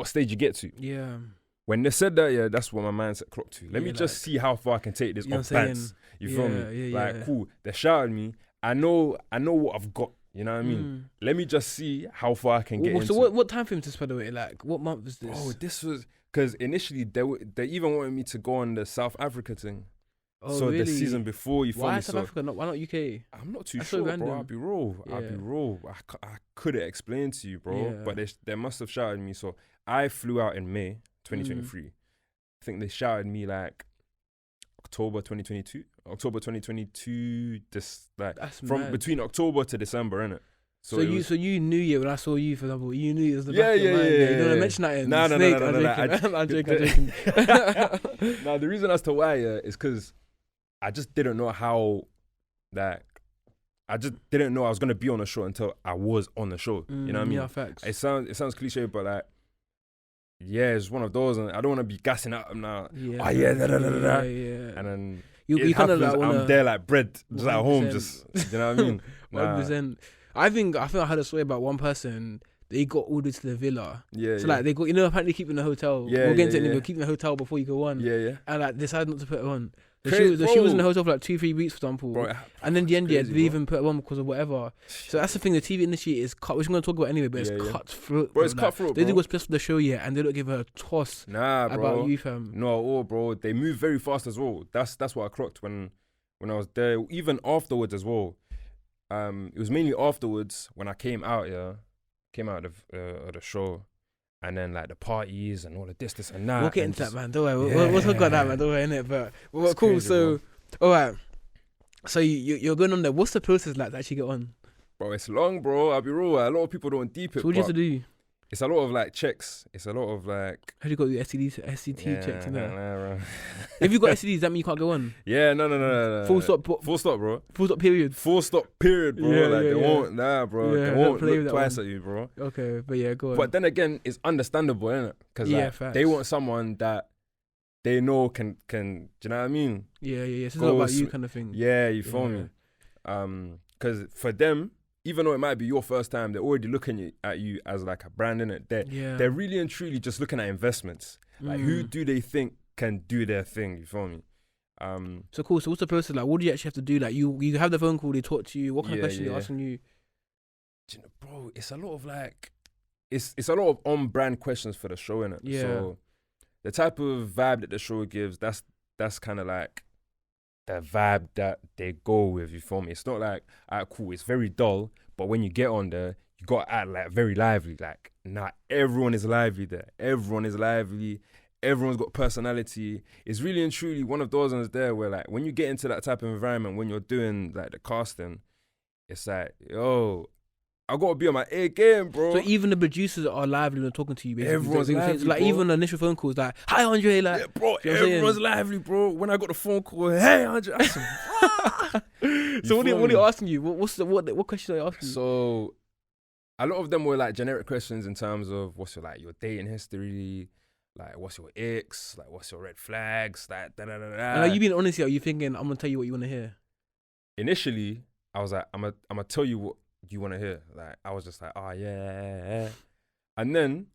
Speaker 2: stage you get to.
Speaker 1: Yeah.
Speaker 2: When they said that, that's what my mindset clocked to. Let me just see how far I can take this off pants. You feel me? Like, cool. They shouted me. I know what I've got. You know what I mean? Let me just see how far I can get into.
Speaker 1: So what time frame is this, by the way? Like, what month was this?
Speaker 2: Oh, this was... Because initially, they even wanted me to go on the South Africa thing.
Speaker 1: Oh,
Speaker 2: So the
Speaker 1: really?
Speaker 2: season before, you feel
Speaker 1: Why
Speaker 2: me?
Speaker 1: South
Speaker 2: So
Speaker 1: Africa? Not why not UK?
Speaker 2: I'm not too
Speaker 1: That's so
Speaker 2: sure, bro.
Speaker 1: random.
Speaker 2: I'll be real.
Speaker 1: Yeah.
Speaker 2: I couldn't explain to you, bro.
Speaker 1: Yeah.
Speaker 2: But they must have shouted me. So I flew out in May
Speaker 1: Mm.
Speaker 2: 2023. I think they shouted me like October 2022. This like
Speaker 1: That's
Speaker 2: from
Speaker 1: mad.
Speaker 2: between October to December, innit?
Speaker 1: So
Speaker 2: it
Speaker 1: you
Speaker 2: was-
Speaker 1: so you knew it when I saw you, for example. You knew it was the
Speaker 2: Yeah,
Speaker 1: back of your
Speaker 2: yeah,
Speaker 1: mind.
Speaker 2: yeah,
Speaker 1: You don't want
Speaker 2: yeah.
Speaker 1: to mention that in
Speaker 2: No,
Speaker 1: Snake.
Speaker 2: no,
Speaker 1: I'm
Speaker 2: no.
Speaker 1: joking. I'm joking.
Speaker 2: Now the reason as to why is because I just didn't know how, like, I just didn't know I was gonna be on the show until I was on the show. You know what I mean?
Speaker 1: Yeah, facts.
Speaker 2: It sounds cliche, but like, yeah, it's one of those, and I don't want to be gassing out now.
Speaker 1: Yeah.
Speaker 2: Oh yeah, da, da, da, da, da.
Speaker 1: Yeah.
Speaker 2: And then
Speaker 1: You
Speaker 2: it
Speaker 1: kind of
Speaker 2: happens,
Speaker 1: like wanna.
Speaker 2: I'm there like bread, just at home,
Speaker 1: 100%.
Speaker 2: just you know what I mean? Nah.
Speaker 1: 100%. I think I heard a story about one person. They got ordered to the villa.
Speaker 2: Yeah,
Speaker 1: So
Speaker 2: yeah.
Speaker 1: like they got, apparently keeping the hotel.
Speaker 2: Yeah,
Speaker 1: we'll get into
Speaker 2: yeah,
Speaker 1: it.
Speaker 2: yeah.
Speaker 1: We're keeping the hotel before you go on.
Speaker 2: yeah, yeah.
Speaker 1: And like decided not to put it on. So
Speaker 2: Crazy,
Speaker 1: she was in the
Speaker 2: bro.
Speaker 1: hotel for like 2-3 weeks, for example.
Speaker 2: Bro,
Speaker 1: And then the end,
Speaker 2: crazy,
Speaker 1: they
Speaker 2: bro.
Speaker 1: even put it on because of whatever. So that's the thing. The TV industry is cut, which we're gonna talk about anyway. But
Speaker 2: Yeah,
Speaker 1: it's
Speaker 2: yeah.
Speaker 1: cutthroat.
Speaker 2: Bro, it's
Speaker 1: Like,
Speaker 2: cutthroat,
Speaker 1: they do
Speaker 2: bro.
Speaker 1: what's best for the show, yeah, and they don't give her a toss
Speaker 2: Nah, bro.
Speaker 1: about you, fam.
Speaker 2: No, at all, bro. They move very fast as well. That's what I clocked when I was there. Even afterwards as well. It was mainly afterwards when I came out. Yeah, came out of the show, and then like the parties and all of this and that.
Speaker 1: We'll get
Speaker 2: and
Speaker 1: into that,
Speaker 2: just-
Speaker 1: man. Don't worry. We'll talk about that, man. Don't worry, innit? But well,
Speaker 2: It's
Speaker 1: cool.
Speaker 2: crazy,
Speaker 1: So, all right. So you're going on there. What's the process like to actually get on?
Speaker 2: Bro, it's long, bro. I'll be real. A lot of people don't deep it.
Speaker 1: So what do you have
Speaker 2: but
Speaker 1: to do?
Speaker 2: It's a lot of like checks. It's a lot of like.
Speaker 1: Have you got your SCT checked in there?
Speaker 2: Bro.
Speaker 1: If you got STDs, that mean you can't go on.
Speaker 2: Yeah, no.
Speaker 1: Full stop.
Speaker 2: Full stop, bro.
Speaker 1: Full stop. Period.
Speaker 2: Full stop. Period, bro.
Speaker 1: Yeah,
Speaker 2: like
Speaker 1: yeah,
Speaker 2: they
Speaker 1: yeah.
Speaker 2: won't. Nah, bro.
Speaker 1: Yeah,
Speaker 2: They
Speaker 1: don't
Speaker 2: won't
Speaker 1: play with
Speaker 2: look
Speaker 1: that
Speaker 2: twice
Speaker 1: one.
Speaker 2: at you, bro.
Speaker 1: Okay, but yeah, go on.
Speaker 2: But then again, it's understandable, innit? Because
Speaker 1: Yeah,
Speaker 2: like,
Speaker 1: facts.
Speaker 2: they want someone that they know can. Do you know what I mean?
Speaker 1: yeah. It's
Speaker 2: Go
Speaker 1: not about you
Speaker 2: sm-
Speaker 1: kind of thing.
Speaker 2: Yeah, you feel
Speaker 1: Yeah.
Speaker 2: me? Because for them, even though it might be your first time, they're already looking at you as like a brand, innit?
Speaker 1: Yeah.
Speaker 2: They're really and truly just looking at investments. Like, who do they think can do their thing? You feel me?
Speaker 1: So cool. So what's the process like? What do you actually have to do? Like you have the phone call, they talk to you. What kind of
Speaker 2: Yeah,
Speaker 1: questions
Speaker 2: yeah.
Speaker 1: they asking you?
Speaker 2: Do you know, bro, it's a lot of like, it's a lot of on-brand questions for the show, innit?
Speaker 1: Yeah.
Speaker 2: So the type of vibe that the show gives, that's kind of like the vibe that they go with. You feel me? It's not like, alright, cool. It's very dull, but when you get on there, you got to act like very lively. Like, nah, everyone is lively there. Everyone is lively. Everyone's got personality. It's really and truly one of those ones there where like when you get into that type of environment, when you're doing like the casting, it's like, yo, I gotta be on my A game, bro.
Speaker 1: So even the producers are lively when talking to you. Basically.
Speaker 2: Everyone's
Speaker 1: So
Speaker 2: lively,
Speaker 1: like
Speaker 2: bro.
Speaker 1: even the initial phone calls, like, "Hi Andre," like,
Speaker 2: Yeah, bro,
Speaker 1: you know what I'm
Speaker 2: everyone's
Speaker 1: saying?
Speaker 2: lively, bro. When I got the phone call, hey, Andrew, I said,
Speaker 1: So what
Speaker 2: feel
Speaker 1: are they
Speaker 2: me?
Speaker 1: asking you? What questions are they asking you?
Speaker 2: So a lot of them were like generic questions in terms of what's your dating history, like what's your ex, like what's your red flags, like da da da da.
Speaker 1: And are you being honest here? Are you thinking I'm gonna tell you what you want to hear?
Speaker 2: Initially, I was like, I'm gonna tell you what you want to hear. Like I was just like, oh yeah. And then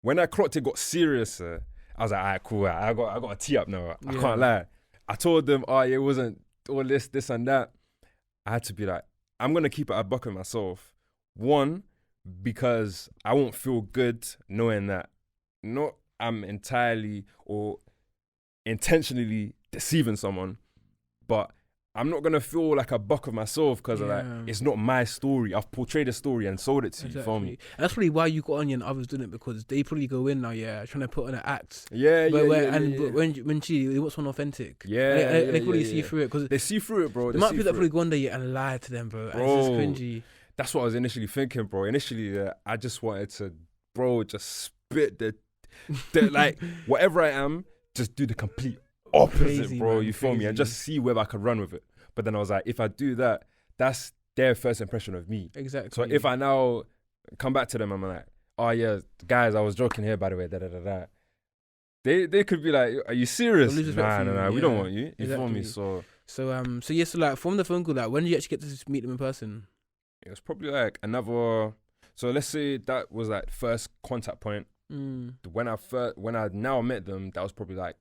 Speaker 2: when I clocked it got serious, I was like, alright, cool. I got a tee up now. I
Speaker 1: Yeah.
Speaker 2: can't lie. I told them, oh yeah, it wasn't all this and that. I had to be like, I'm gonna keep it a buck with myself. One, because I won't feel good knowing that not I'm entirely or intentionally deceiving someone, but I'm not gonna feel like a buck of myself because like
Speaker 1: Yeah.
Speaker 2: it's not my story. I've portrayed a story and sold it to you. Feel me?
Speaker 1: And that's probably why you got on and others didn't, because they probably go in now, trying to put on an act.
Speaker 2: Yeah,
Speaker 1: But
Speaker 2: yeah.
Speaker 1: when they want someone authentic,
Speaker 2: Yeah,
Speaker 1: they probably
Speaker 2: yeah,
Speaker 1: see
Speaker 2: yeah.
Speaker 1: through it, because
Speaker 2: They see through it, bro.
Speaker 1: the
Speaker 2: They
Speaker 1: amount
Speaker 2: see
Speaker 1: of people that
Speaker 2: through
Speaker 1: probably
Speaker 2: it.
Speaker 1: go on there and lie to them, bro. And it's just
Speaker 2: Bro.
Speaker 1: cringy.
Speaker 2: That's what I was initially thinking, bro. Initially, I just wanted to, bro, just spit the like whatever I am, just do the complete opposite,
Speaker 1: Crazy,
Speaker 2: bro.
Speaker 1: man,
Speaker 2: You feel me? And
Speaker 1: crazy.
Speaker 2: just see where I could run with it. But then I was like, if I do that, that's their first impression of me.
Speaker 1: Exactly.
Speaker 2: So if I now come back to them, I'm like, oh yeah, guys, I was joking here, by the way, da da da da. They could be like, are you serious?
Speaker 1: They'll lose respect for
Speaker 2: Nah,
Speaker 1: you,
Speaker 2: we don't
Speaker 1: yeah.
Speaker 2: want you. You feel me?
Speaker 1: Exactly.
Speaker 2: So
Speaker 1: So like from the phone call, like when did you actually get to meet them in person?
Speaker 2: it was probably like another. So let's say that was like first contact point. When I now met them, that was probably like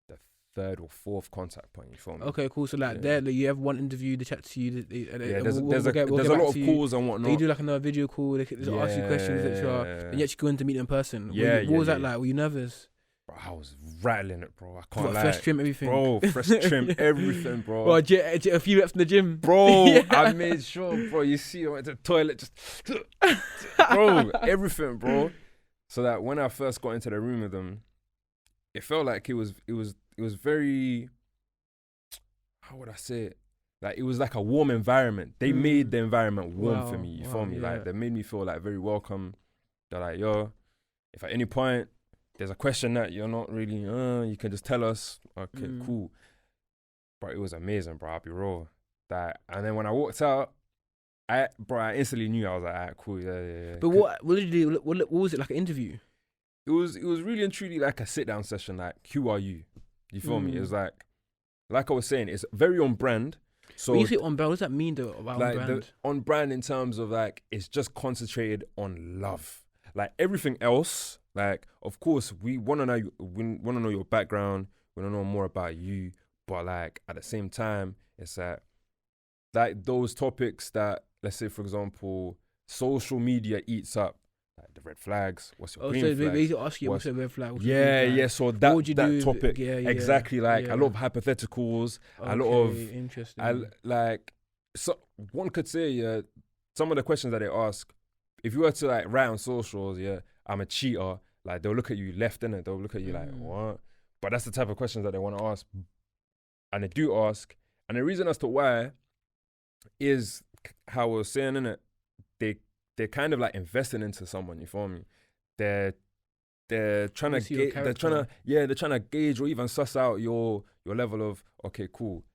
Speaker 2: the third or fourth contact point. You feel me?
Speaker 1: Okay, cool. So like
Speaker 2: Yeah.
Speaker 1: there, like, you have one interview, they chat to you.
Speaker 2: Yeah,
Speaker 1: and
Speaker 2: there's
Speaker 1: we'll
Speaker 2: a
Speaker 1: get
Speaker 2: lot
Speaker 1: back
Speaker 2: of
Speaker 1: to you.
Speaker 2: calls and whatnot.
Speaker 1: They do like another video call. They ask you questions, etc. And you actually go in to meet them in person.
Speaker 2: Yeah,
Speaker 1: What was
Speaker 2: yeah,
Speaker 1: that
Speaker 2: yeah.
Speaker 1: like? Were you nervous?
Speaker 2: bro, I was rattling it, bro. I can't
Speaker 1: What,
Speaker 2: lie.
Speaker 1: fresh trim, everything.
Speaker 2: Bro, fresh trim, everything, bro.
Speaker 1: Well, a few reps in the gym.
Speaker 2: Bro,
Speaker 1: Yeah.
Speaker 2: I made sure, bro. You see, I went to the toilet, just, bro, everything, bro. So that when I first got into the room with them, it felt like it was very, how would I say it? Like, it was like a warm environment. They made the environment warm for me. You feel me?
Speaker 1: Yeah.
Speaker 2: Like, they made me feel like very welcome. They're like, yo, if at any point there's a question that you're not really, you can just tell us. Okay, cool. But it was amazing, bro. I'll be raw. And then when I walked out, I instantly knew. I was like, alright, cool, yeah.
Speaker 1: But what did you do? What was it, like an interview?
Speaker 2: It was really and truly like a sit down session. Like, who are you? You feel me? It was like I was saying, it's very on brand. So
Speaker 1: when you say on brand, what does that mean though? About
Speaker 2: like
Speaker 1: on brand?
Speaker 2: on brand in terms of like, it's just concentrated on love. Like everything else, like of course we want to know your background, we want to know more about you, but like at the same time, it's like those topics that, let's say for example, social media eats up. Like the red flags, what's your green flags?
Speaker 1: They ask you what's a red flag.
Speaker 2: Yeah. So that
Speaker 1: would you
Speaker 2: that
Speaker 1: do?
Speaker 2: topic, exactly. Like a lot of hypotheticals, a lot of
Speaker 1: interesting.
Speaker 2: So one could say, some of the questions that they ask, if you were to like write on socials, I'm a cheater. Like they'll look at you left, innit? They'll look at you like what? But that's the type of questions that they want to ask, and they do ask. And the reason as to why is how I was saying, innit? They're kind of like investing into someone, you feel me? They're trying to gauge or even suss out your level of, okay, cool.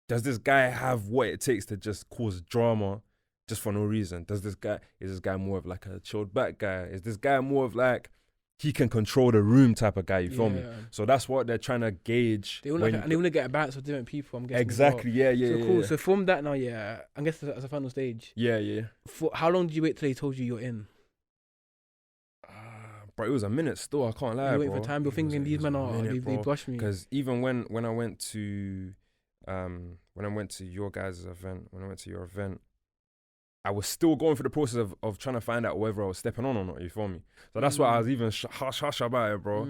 Speaker 2: Does this guy have what it takes to just cause drama just for no reason? Is this guy more of like a chilled back guy? Is this guy more of like, he can control the room type of guy, you feel me? So that's what they're trying to gauge.
Speaker 1: They want to get a balance of different people, I'm guessing.
Speaker 2: Exactly,
Speaker 1: So cool. So from that now, I guess as a final stage.
Speaker 2: Yeah.
Speaker 1: For how long did you wait till they told you you're in?
Speaker 2: Bro, it was a minute still, I can't lie,
Speaker 1: You
Speaker 2: bro.
Speaker 1: waiting for time, you're thinking these men are, they brush me.
Speaker 2: Because even when I went to your guys' event, your event, I was still going through the process of trying to find out whether I was stepping on or not, you feel me? So that's why I was even hush about it, bro.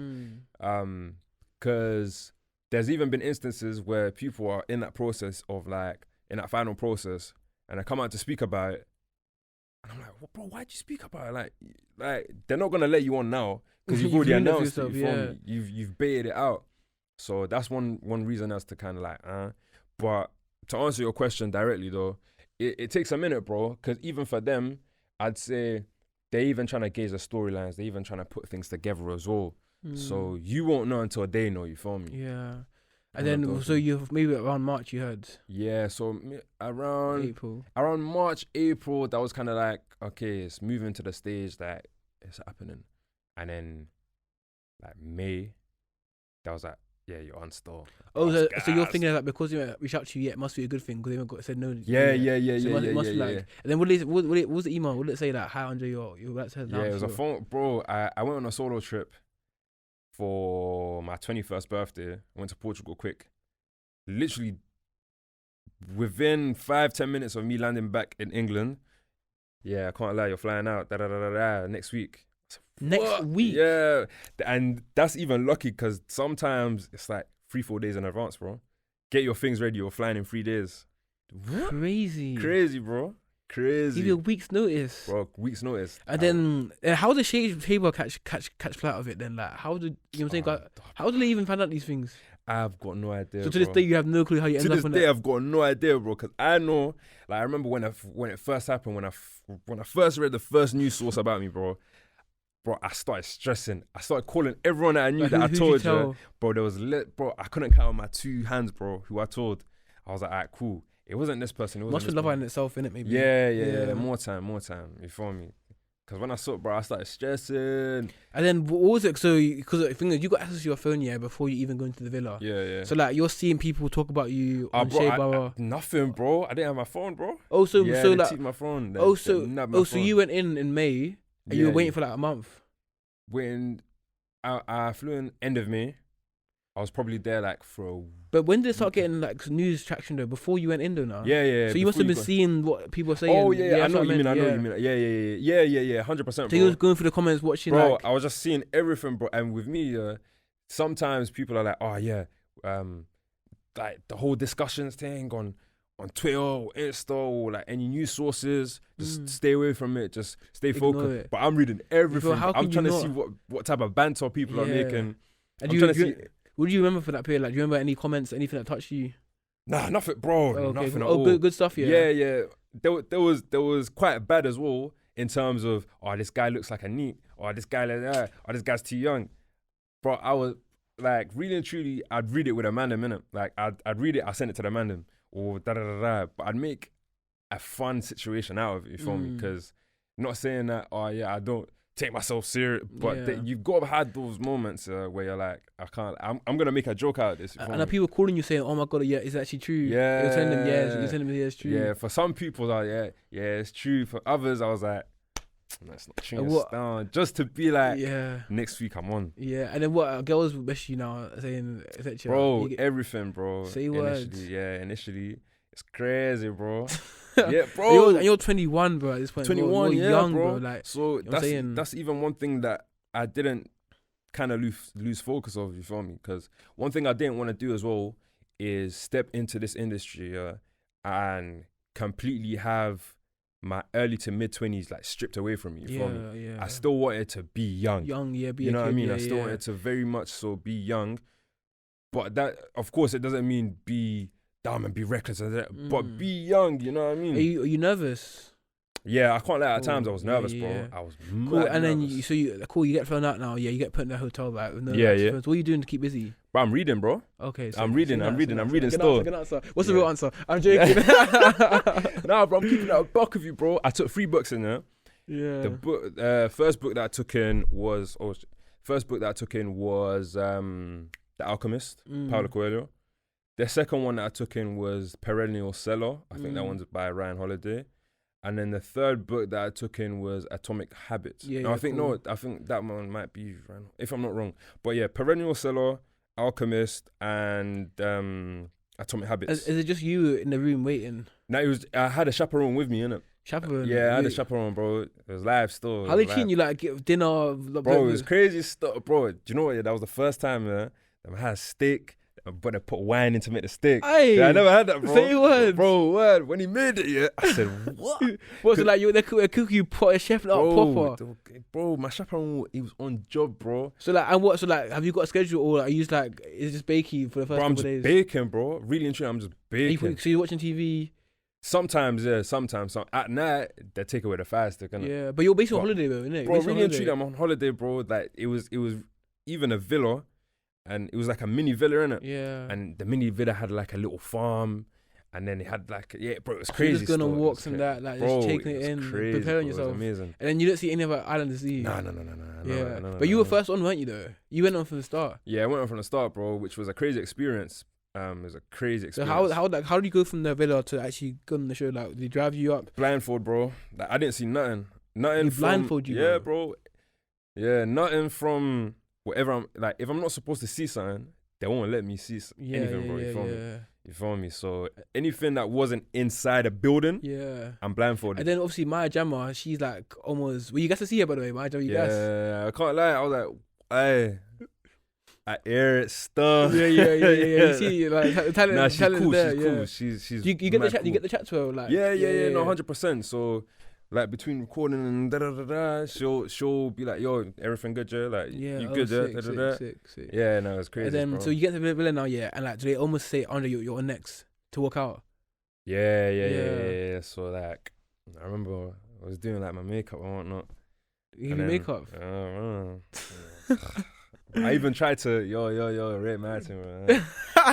Speaker 2: Because there's even been instances where people are in that process of like, in that final process, and they come out to speak about it, and I'm like, well, bro, why'd you speak about it? Like they're not gonna let you on now because you've already announced it, you feel me? You've baited it out. So that's one reason as to kind of like, But to answer your question directly though, it takes a minute, bro, because even for them, I'd say they're even trying to gauge the storylines. They're even trying to put things together as well. So you won't know until they know, you feel me?
Speaker 1: Yeah. And then, so you've maybe around March you heard?
Speaker 2: Yeah, so around
Speaker 1: April.
Speaker 2: Around March, April, that was kind of like, okay, it's moving to the stage that it's happening. And then, like May, that was like, yeah, you're on store.
Speaker 1: Oh, so you're thinking that because they reached out to you, it must be a good thing because they haven't said no.
Speaker 2: Yeah.
Speaker 1: It must be like. And then what was the email? What did it say? Like, hi Andre, you're about to head down.
Speaker 2: Yeah, it was a phone, bro. I went on a solo trip for my 21st birthday. I went to Portugal quick. Literally within 5-10 minutes of me landing back in England. Yeah, I can't lie, you're flying out next week.
Speaker 1: Next week?
Speaker 2: Yeah, and that's even lucky because sometimes it's like 3-4 days in advance, bro. Get your things ready, you're flying in 3 days. Crazy, bro. Crazy.
Speaker 1: Give you a week's notice.
Speaker 2: Bro, week's notice.
Speaker 1: And then, how did Shaver catch flight of it then? Like, how did, you know what I'm saying? How did they even find out these things?
Speaker 2: I've got no idea.
Speaker 1: So to this day, you have no clue how you end up on that?
Speaker 2: To this day, I've got no idea, bro. Because I know, like, I remember when it first happened, when I first read the first news source about me, bro, I started stressing. I started calling everyone that I knew that I told you. Bro, there was bro, I couldn't count on my 2 hands, bro, who I told. I was like, alright, cool. It wasn't this person. It wasn't
Speaker 1: Must be love in itself, innit, maybe?
Speaker 2: Yeah. More time. You feel me? Because when I saw it, bro, I started stressing.
Speaker 1: And then what was it? So, because the thing is, you got access to your phone, before you even go into the villa.
Speaker 2: Yeah.
Speaker 1: So, like, you're seeing people talk about you on Shea Bauer.
Speaker 2: Nothing, bro. I didn't have my phone, bro.
Speaker 1: Oh, so
Speaker 2: they
Speaker 1: like,
Speaker 2: took my phone.
Speaker 1: So you went in May, and you were waiting for like a month.
Speaker 2: When I flew in end of May, I was probably there like for a...
Speaker 1: But when did it start getting like news traction though? Before you went in though now?
Speaker 2: Yeah.
Speaker 1: So you must have been seeing what people were saying.
Speaker 2: Oh yeah, I know what you mean. Yeah, 100%, bro.
Speaker 1: So you was going through the comments watching,
Speaker 2: bro,
Speaker 1: like...
Speaker 2: I was just seeing everything, bro. And with me, sometimes people are like, oh yeah, like the whole discussions thing on Twitter or Insta or like any news sources, just stay away from it. Just stay focused.
Speaker 1: It.
Speaker 2: But I'm reading everything.
Speaker 1: How
Speaker 2: I'm
Speaker 1: can
Speaker 2: trying
Speaker 1: you
Speaker 2: to see what type of banter people are making.
Speaker 1: And
Speaker 2: I'm trying to see.
Speaker 1: What do you remember for that period? Like, do you remember any comments, anything that touched you?
Speaker 2: Nah, nothing, bro. Nothing at all.
Speaker 1: Good stuff.
Speaker 2: Yeah. There was quite bad as well in terms of, oh, this guy looks like a neat, or this guy like that, or this guy's too young. Bro, I was like, really and truly, I'd read it with a man in minute. Like, I'd read it, I send it to the man or da-da-da-da. But I'd make a fun situation out of it, you feel me? Because not saying that, oh yeah, I don't take myself serious, but you've got to have those moments where you're like, I'm going to make a joke out of this.
Speaker 1: And are people calling you saying, oh my God, yeah, is that actually true?
Speaker 2: Yeah.
Speaker 1: You're telling them, you're telling them, yeah, it's true.
Speaker 2: Yeah, for some people, yeah, it's true. For others, I was like, that's not true. Just to be like, next week I'm on.
Speaker 1: Yeah, and then what girls message you now saying, etc.
Speaker 2: Bro, everything, bro.
Speaker 1: Say words.
Speaker 2: Initially, it's crazy, bro. Yeah, bro.
Speaker 1: And you're 21, bro. At this point,
Speaker 2: 21,
Speaker 1: you're young, bro. Like,
Speaker 2: so that's even one thing that I didn't kind of lose focus of. You feel me? Because one thing I didn't want to do as well is step into this industry and completely have my early to mid 20s like stripped away from me. You feel me?
Speaker 1: Yeah.
Speaker 2: I still wanted to be young.
Speaker 1: Be
Speaker 2: you know
Speaker 1: a
Speaker 2: what I
Speaker 1: kid,
Speaker 2: mean? I still wanted to very much so be young. But that, of course, it doesn't mean be dumb and be reckless, but be young. You know what I mean?
Speaker 1: Are you nervous?
Speaker 2: Yeah, I can't lie. At times I was nervous, bro. I was
Speaker 1: cool. And then
Speaker 2: nervous.
Speaker 1: You get thrown out now. Yeah, you get put in a hotel, right? With no What are you doing to keep busy?
Speaker 2: But I'm reading, bro.
Speaker 1: Okay,
Speaker 2: I'm reading still.
Speaker 1: Good answer. What's the real answer? I'm joking.
Speaker 2: Nah, bro, I'm keeping that a buck of you, bro. I took 3 books in there.
Speaker 1: Yeah.
Speaker 2: The book, first book that I took in was The Alchemist, Paulo Coelho. The second one that I took in was Perennial Seller. I think that one's by Ryan Holiday. And then the third book that I took in was Atomic Habits. I think that one might be, if I'm not wrong. But yeah, Perennial Seller, Alchemist, and Atomic Habits.
Speaker 1: Is it just you in the room waiting?
Speaker 2: No, I had a chaperone with me, innit?
Speaker 1: Chaperone?
Speaker 2: Yeah, I had a chaperone, bro. It was live still.
Speaker 1: How they treating you, like, give dinner?
Speaker 2: Bro, it was crazy stuff, bro. Do you know what? That was the first time I had a steak. But I put wine in to make the steak. Yeah, I never had that, bro.
Speaker 1: Say words.
Speaker 2: Bro, word. When he made it, I said, what?
Speaker 1: What's it like? They cook you, put a chef out proper.
Speaker 2: Bro, my chaperone, he was on job, bro.
Speaker 1: So like, have you got a schedule or are you just like, is just baking for the first couple of days?
Speaker 2: I'm just baking, bro. Really and truly, I'm just baking.
Speaker 1: So you're watching TV?
Speaker 2: Sometimes, yeah, sometimes. At night, they take away the fire stick, innit?
Speaker 1: Yeah, but you're basically on holiday, though, innit?
Speaker 2: Bro, really and truly, I'm on holiday, bro. Like, it was even a villa. And it was like a mini villa, innit?
Speaker 1: Yeah.
Speaker 2: And the mini villa had like a little farm. And then it had like, bro, it was crazy.
Speaker 1: You're just going on walks and that, like, bro, just taking it in,
Speaker 2: crazy,
Speaker 1: preparing yourself.
Speaker 2: It was amazing.
Speaker 1: And then you don't see any other islands, do you?
Speaker 2: No.
Speaker 1: But you were first on, weren't you, though? You went on from the start.
Speaker 2: Yeah, I went on from the start, bro, which was a crazy experience. It was a crazy experience.
Speaker 1: So how did you go from the villa to actually go on the show? Like, did they drive you up?
Speaker 2: Blindfold, bro. Like, I didn't see nothing.
Speaker 1: They blindfold you,
Speaker 2: yeah, bro. Yeah, nothing from whatever I'm, like, if I'm not supposed to see something, they won't let me see anything, bro. You feel me? So anything that wasn't inside a building, I'm blindfolded.
Speaker 1: And then obviously Maya Jama, she's like almost. Well, you guys to see her, by the way, Maya Jama.
Speaker 2: I can't lie. I was like, hey, I air it stuff.
Speaker 1: Yeah. You see, like talent.
Speaker 2: Nah, she's cool.
Speaker 1: There,
Speaker 2: she's cool. She's.
Speaker 1: You get the chat. Cool. You get the chat to her, like.
Speaker 2: Yeah. No, 100%. So. Like between recording and she'll be like, yo, everything good, Joe? Like, you good,
Speaker 1: sick.
Speaker 2: Yeah, no, it's crazy.
Speaker 1: And then,
Speaker 2: bro.
Speaker 1: so you get to the villa now, and like, do they almost say, Andre, you're on next to walk out?
Speaker 2: Yeah. So like, I remember I was doing like my makeup and whatnot.
Speaker 1: You do makeup?
Speaker 2: I even tried to, yo, rate my acting, bro.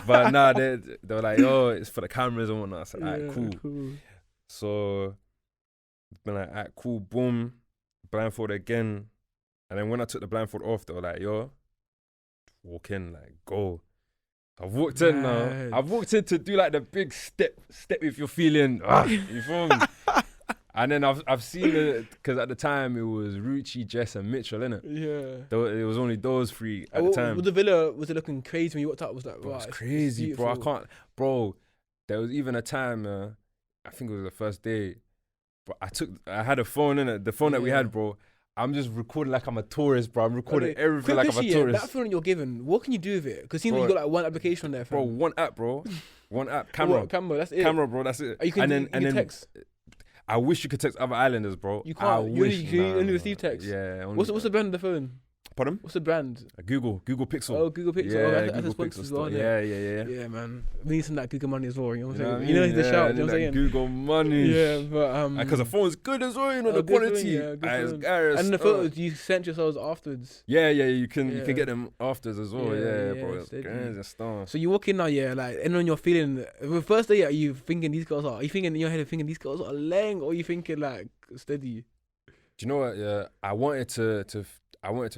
Speaker 2: But nah, they were like, yo, it's for the cameras and whatnot. I said, alright, cool. So. Been like, alright, cool, boom, blindfold again. And then when I took the blindfold off, they were like, yo, walk in, like, go. I've walked in now. I've walked in to do like the big step if you're feeling, you feel me? And then I've seen it, because at the time it was Ruchi, Jess and Mitchell, innit?
Speaker 1: Yeah.
Speaker 2: It was only those 3 at the time.
Speaker 1: Was the villa, was it looking crazy when you walked up? Was that
Speaker 2: right? It was crazy, bro. There was even a time, I think it was the first day, but I had a phone, innit? The phone that we had, bro. I'm just recording like I'm a tourist, bro. I'm recording
Speaker 1: Okay.
Speaker 2: everything
Speaker 1: Quick
Speaker 2: like I'm a
Speaker 1: question,
Speaker 2: tourist.
Speaker 1: That feeling you're given, what can you do with it? Because seems like
Speaker 2: Bro,
Speaker 1: you got like one application on there, fam.
Speaker 2: Bro, one app, bro. One app. Camera.
Speaker 1: What, camera, that's it.
Speaker 2: Camera, bro. That's it.
Speaker 1: You can,
Speaker 2: and then
Speaker 1: text.
Speaker 2: I wish you could text other islanders, bro.
Speaker 1: You
Speaker 2: I
Speaker 1: can't.
Speaker 2: wish.
Speaker 1: You only receive text.
Speaker 2: Yeah.
Speaker 1: What's the brand of the phone?
Speaker 2: Pardon?
Speaker 1: What's the brand?
Speaker 2: Google Pixel.
Speaker 1: Oh, Google Pixel.
Speaker 2: Yeah,
Speaker 1: Oh, that's
Speaker 2: Google
Speaker 1: a sponsor
Speaker 2: Pixel
Speaker 1: as well,
Speaker 2: store.
Speaker 1: innit?
Speaker 2: Yeah.
Speaker 1: Yeah, man. We need some of that Google money as well. You know what I'm saying?
Speaker 2: what
Speaker 1: You know
Speaker 2: I mean?
Speaker 1: the shout.
Speaker 2: and
Speaker 1: You know what I'm
Speaker 2: that
Speaker 1: saying?
Speaker 2: Google money.
Speaker 1: Yeah, but
Speaker 2: Because the phone's good as well, you know, the
Speaker 1: good
Speaker 2: quality.
Speaker 1: phone, yeah, good
Speaker 2: It's
Speaker 1: phone.
Speaker 2: garrus,
Speaker 1: And the photos you sent yourselves afterwards.
Speaker 2: Yeah, you can
Speaker 1: Yeah.
Speaker 2: get them afterwards as well. Yeah, bro. It's
Speaker 1: steady.
Speaker 2: grand and stuff.
Speaker 1: So you walk in now, yeah, like, and when you're feeling the first day, are you thinking these girls are? Are you thinking in your head, thinking these girls are leng, or are you thinking like steady?
Speaker 2: Do you know what? Yeah, I wanted to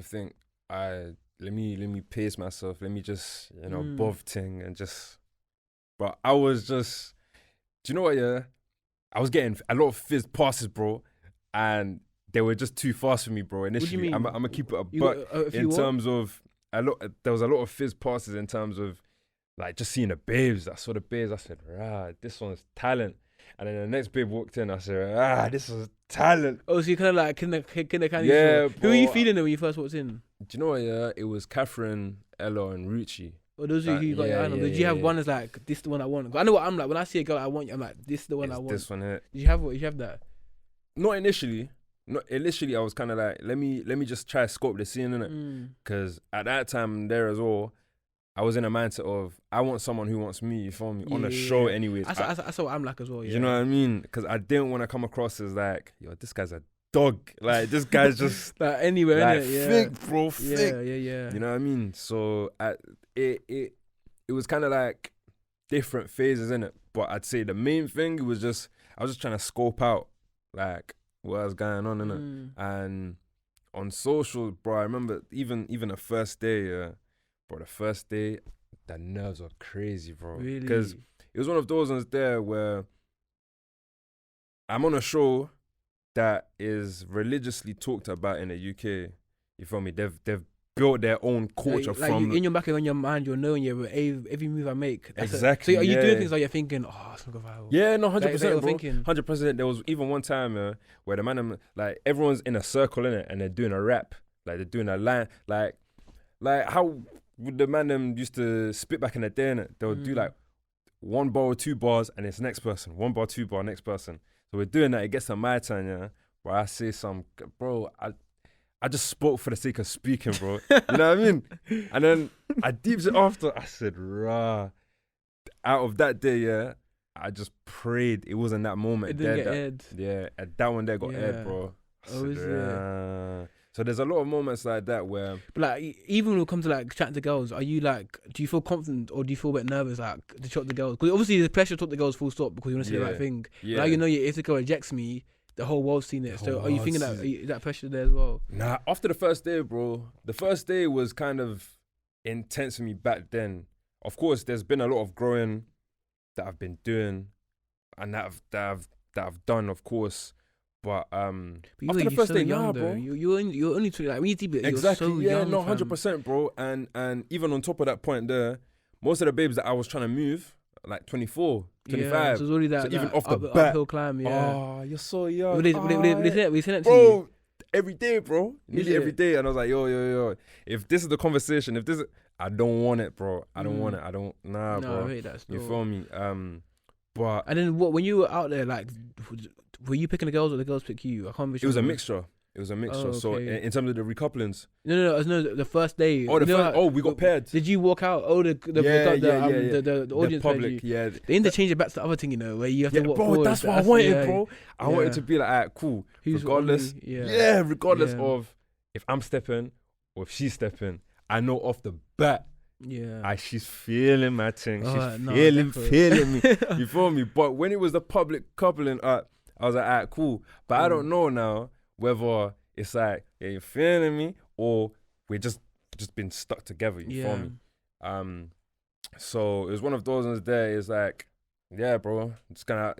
Speaker 2: think. Let me pace myself. Let me just above ting and just. But I was just. Do you know what? Yeah, I was getting a lot of fizz passes, bro, and they were just too fast for me, bro. Initially,
Speaker 1: What do you mean?
Speaker 2: I'm gonna keep it a
Speaker 1: You
Speaker 2: buck
Speaker 1: got-
Speaker 2: in terms of there was a lot of fizz passes in terms of like just seeing the babes. I saw the babes. I said, this one's talent. And then the next babe walked in. I said, this was talent.
Speaker 1: Oh, so you kind of like kind of
Speaker 2: Yeah,
Speaker 1: Who were you
Speaker 2: bro.
Speaker 1: feeling when you first walked in?
Speaker 2: Do you know what? Yeah, it was Catherine, Ella, and Rucci.
Speaker 1: Or those who you got your eye on? Did you have one that's like, this the one I want? 'Cause I know what I'm like. When I see a girl I want, I'm like, this is the one I want.
Speaker 2: This one here.
Speaker 1: Did you have that?
Speaker 2: Not initially. Not initially. I was kind of like, let me just try to scope the scene, innit? Because at that time there as well, I was in a mindset of I want someone who wants me. You feel me? On a show, anyways.
Speaker 1: That's what I'm like as well. Yeah.
Speaker 2: You know what I mean? Because I didn't want to come across as like, yo, this guy's a dog. Like this guy's just
Speaker 1: like anywhere,
Speaker 2: like
Speaker 1: innit? Yeah.
Speaker 2: thick, bro, thick.
Speaker 1: Yeah.
Speaker 2: You know what I mean? So it was kind of like different phases in it. But I'd say the main thing was just I was just trying to scope out like what was going on in it. And on social, bro, I remember even the first day, bro, the first day, the nerves were crazy, bro.
Speaker 1: Really?
Speaker 2: Because it was one of those ones there where I'm on a show that is religiously talked about in the UK. You feel me? They've built their own culture
Speaker 1: like
Speaker 2: from
Speaker 1: in your back of your mind, you're knowing every move I make.
Speaker 2: Exactly.
Speaker 1: So are you doing
Speaker 2: yeah.
Speaker 1: things like you're thinking, oh, it's gonna go viral?
Speaker 2: Yeah, no, 100%,
Speaker 1: Like you're
Speaker 2: bro.
Speaker 1: thinking.
Speaker 2: 100%. There was even one time where the man, like everyone's in a circle in it, and they're doing a rap, like they're doing a line, like how would the man them used to spit back in the day? Innit? They would do like 1 bar or 2 bars, and it's next person. 1 bar, 2 bar, next person. So we're doing that. It gets to my turn, yeah. Where I say bro, I just spoke for the sake of speaking, bro. You know what I mean? And then I deeps it after. I said, rah. Out of that day, yeah, I just prayed it wasn't that moment.
Speaker 1: It didn't get aired.
Speaker 2: Yeah, that one there got aired, bro.
Speaker 1: Is it?
Speaker 2: So there's a lot of moments like that where.
Speaker 1: But like, even when it comes to like chatting to girls, are you like, do you feel confident or do you feel a bit nervous like to talk to girls? Because obviously there's pressure to talk to girls full stop because you want to say the right thing.
Speaker 2: Yeah.
Speaker 1: But now you know if the girl rejects me, the whole world's seen it. So are you thinking that pressure there as well?
Speaker 2: Nah, after the first day, bro, the first day was kind of intense for me back then. Of course, there's been a lot of growing that I've been doing and that I've done, of course. But after the first day, nah, bro.
Speaker 1: You're only 20, like when you deep it,
Speaker 2: Exactly,
Speaker 1: you're so
Speaker 2: yeah,
Speaker 1: young,
Speaker 2: no,
Speaker 1: fam.
Speaker 2: 100%, bro. And even on top of that point there, most of the babes that I was trying to move, like 24, 25.
Speaker 1: Yeah, so it's already that,
Speaker 2: So even
Speaker 1: that
Speaker 2: off the
Speaker 1: uphill
Speaker 2: bat,
Speaker 1: climb, yeah.
Speaker 2: Oh, you're so young.
Speaker 1: We sent it to
Speaker 2: bro,
Speaker 1: you.
Speaker 2: every day, bro. Nearly
Speaker 1: it?
Speaker 2: every day. And I was like, yo. If this is the conversation, I don't want it, bro. I don't want it. Nah,
Speaker 1: No,
Speaker 2: bro.
Speaker 1: I hate that still.
Speaker 2: You feel me? But
Speaker 1: And then when you were out there, like, were you picking the girls or the girls pick you? I can't remember.
Speaker 2: it was a mixture.
Speaker 1: Oh,
Speaker 2: So
Speaker 1: okay.
Speaker 2: in terms of the recouplings.
Speaker 1: No, the first day.
Speaker 2: Oh, we got paired.
Speaker 1: Did you walk out? Oh, the audience
Speaker 2: the public,
Speaker 1: paired you.
Speaker 2: yeah.
Speaker 1: They interchange it back to the other thing, you know, where you have to walk
Speaker 2: bro,
Speaker 1: forward.
Speaker 2: that's what I wanted,
Speaker 1: yeah,
Speaker 2: bro. I wanted to be like, alright, cool.
Speaker 1: Who's
Speaker 2: Regardless,
Speaker 1: on me?
Speaker 2: regardless
Speaker 1: Yeah.
Speaker 2: of if I'm stepping or if she's stepping, I know off the bat,
Speaker 1: Yeah.
Speaker 2: she's feeling my thing. She's
Speaker 1: No,
Speaker 2: feeling me. You feel me? But when it was the public coupling up, I was like, alright, cool. But I don't know now whether it's like, yeah, you're feeling me or we're just been stuck together. You feel me? So it was one of those ones there. It's like, yeah, bro, it's gonna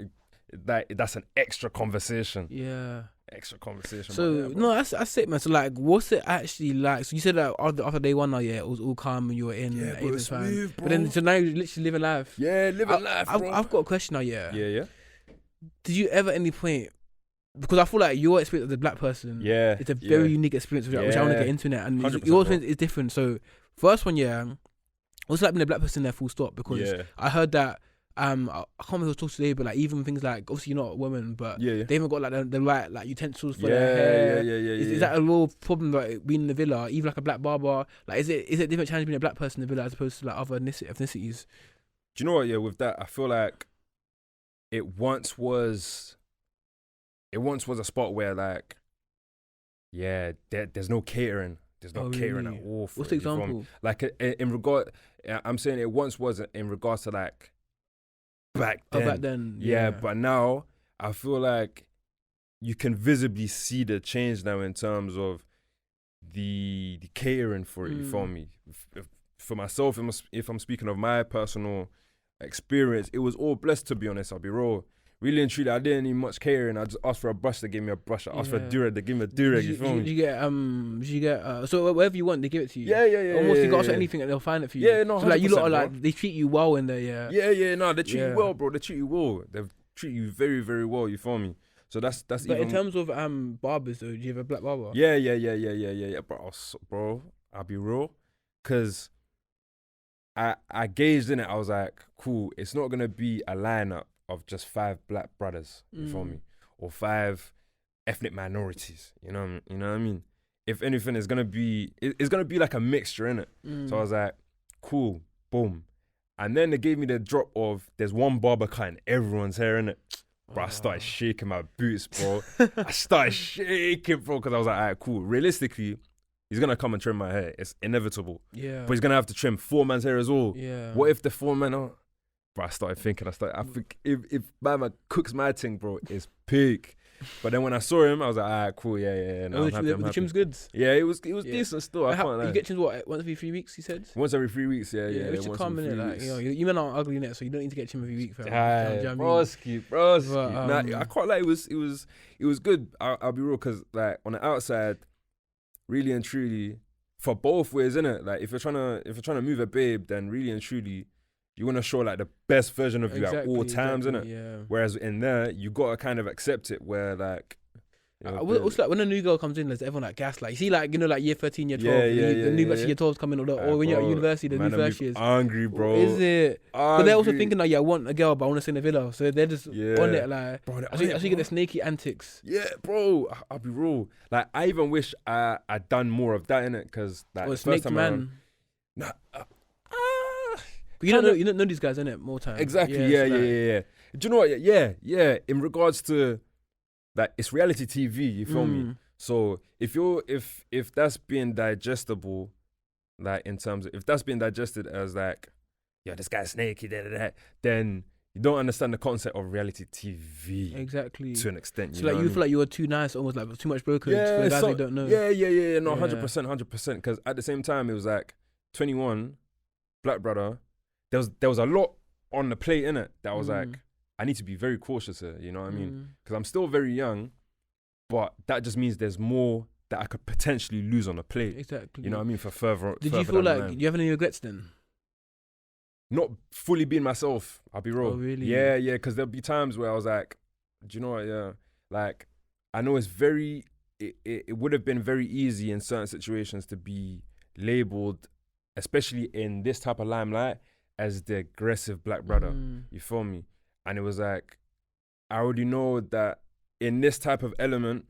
Speaker 2: that's an extra conversation.
Speaker 1: Yeah.
Speaker 2: Extra conversation.
Speaker 1: So
Speaker 2: but yeah, bro.
Speaker 1: no, that's it, man. So like, what's it actually like? So you said that after day one now, yeah, it was all calm and you were in.
Speaker 2: Yeah, bro, it's
Speaker 1: fine.
Speaker 2: smooth,
Speaker 1: But then so now you're literally living life.
Speaker 2: Yeah, living life, bro.
Speaker 1: I've got a question now. Yeah.
Speaker 2: Yeah.
Speaker 1: Did you ever at any point because I feel like your experience as a black person, it's a very unique experience, which I want to get into it, and your experience is different. So first one, what's like being a black person there, full stop, because I heard that I can't remember who was talking today, but like even things like, obviously you're not a woman, but they haven't got like the right like utensils for their hair. Is that a real problem, like being in the villa, even like a black barber? Like is it different challenge being a black person in the villa as opposed to like other ethnicities?
Speaker 2: Do you know what? Yeah, with that, I feel like it once was a spot where like, there's no catering. There's no catering at all.
Speaker 1: What's the example?
Speaker 2: Like in regard, I'm saying it once was in regards to like back then. But now I feel like you can visibly see the change now in terms of the catering for it. You feel me? For myself, if I'm speaking of my personal experience, it was all blessed, to be honest. I'll be real. Really and truly, I didn't need much catering. I just asked for a brush, they gave me a brush. I asked for a durag, they gave me a durag. You feel me?
Speaker 1: Did you get so whatever you want, they give it to you?
Speaker 2: Yeah.
Speaker 1: Almost you got also anything and they'll find it for you.
Speaker 2: Yeah, no,
Speaker 1: so like you lot are like, they treat you well in there,
Speaker 2: no, they treat you well, bro. They treat you well. They treat you very, very well. You feel me? So that's. But
Speaker 1: even in terms of barbers, though, do you have a black barber?
Speaker 2: Yeah. Bro, I'll be real, cause I gauged in it. I was like, cool. It's not gonna be a lineup of just 5 black brothers. You feel me? Or 5 ethnic minorities. You know what I mean? If anything, it's gonna be like a mixture, innit? So I was like, cool, boom. And then they gave me the drop of there's one barber cutting everyone's hair, innit? Bro, I started shaking my boots, bro. I started shaking, bro, because I was like, all right, cool. Realistically, he's gonna come and trim my hair. It's inevitable.
Speaker 1: Yeah.
Speaker 2: But he's gonna have to trim 4 man's hair as well.
Speaker 1: Yeah.
Speaker 2: What if the 4 men are? Bro, I started thinking. I think if man cooks my thing, bro, it's peak. But then when I saw him, I was like, all right, cool, yeah. No,
Speaker 1: the trim's good.
Speaker 2: Yeah, it was decent still. I can't lie.
Speaker 1: You get trims what, once every 3 weeks? You said.
Speaker 2: Once every 3 weeks, yeah.
Speaker 1: Which is calm, innit? Like, you men aren't ugly in it, so you don't need to get trim every week, fam.
Speaker 2: Broski. Nah, I can't lie. It was good. I'll be real, because like on the outside, really and truly, for both ways, innit? Like if you're trying to move a babe, then really and truly, you want to show like the best version of you at all times, innit?
Speaker 1: Yeah.
Speaker 2: Whereas in there, you got to kind of accept it where like...
Speaker 1: What's like when a new girl comes in, there's everyone like gaslight. You see like, like year 13, year 12, the new batch of year 12s coming, or when you're at university, the new first years.
Speaker 2: Angry, bro.
Speaker 1: Is it? But they're also thinking like, I want a girl, but I want to stay in the villa. So they're just on it like, bro, I think you get the snaky antics.
Speaker 2: Yeah, bro. I'll be real. Like I even wish I'd done more of that, innit? Because like the first time around... Nah,
Speaker 1: you don't know these guys, innit? More time.
Speaker 2: Exactly. Yeah. Do you know what? Yeah. In regards to like, it's reality TV. You feel me? So if that's being digestible, like in terms of if that's being digested as like, this guy's snaky, then you don't understand the concept of reality TV.
Speaker 1: Exactly.
Speaker 2: To an extent.
Speaker 1: So like you feel like you were too nice, almost like too much broken for the guys who don't know.
Speaker 2: Yeah. No, 100%. Because at the same time, it was like 21, black brother. There was a lot on the plate, innit? That was like, I need to be very cautious here, you know what I mean? Because I'm still very young, but that just means there's more that I could potentially lose on the plate.
Speaker 1: Exactly.
Speaker 2: You know what I mean? For further.
Speaker 1: Did you feel like, do you have any regrets then?
Speaker 2: Not fully being myself, I'll be real.
Speaker 1: Oh, really?
Speaker 2: Yeah, because there'll be times where I was like, do you know what? Yeah. Like, I know it's it would have been very easy in certain situations to be labeled, especially in this type of limelight, as the aggressive black brother. You feel me? And it was like, I already know that in this type of element,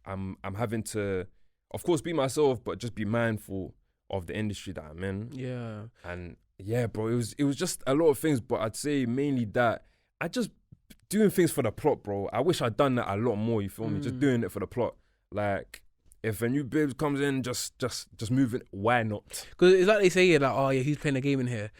Speaker 2: I'm having to, of course, be myself, but just be mindful of the industry that I'm in.
Speaker 1: Yeah.
Speaker 2: And yeah, bro, it was just a lot of things, but I'd say mainly that I just doing things for the plot, bro. I wish I'd done that a lot more, you feel me? Just doing it for the plot. Like, if a new babe comes in, just move it. Why not?
Speaker 1: Because it's like they say, like, who's playing a game in here?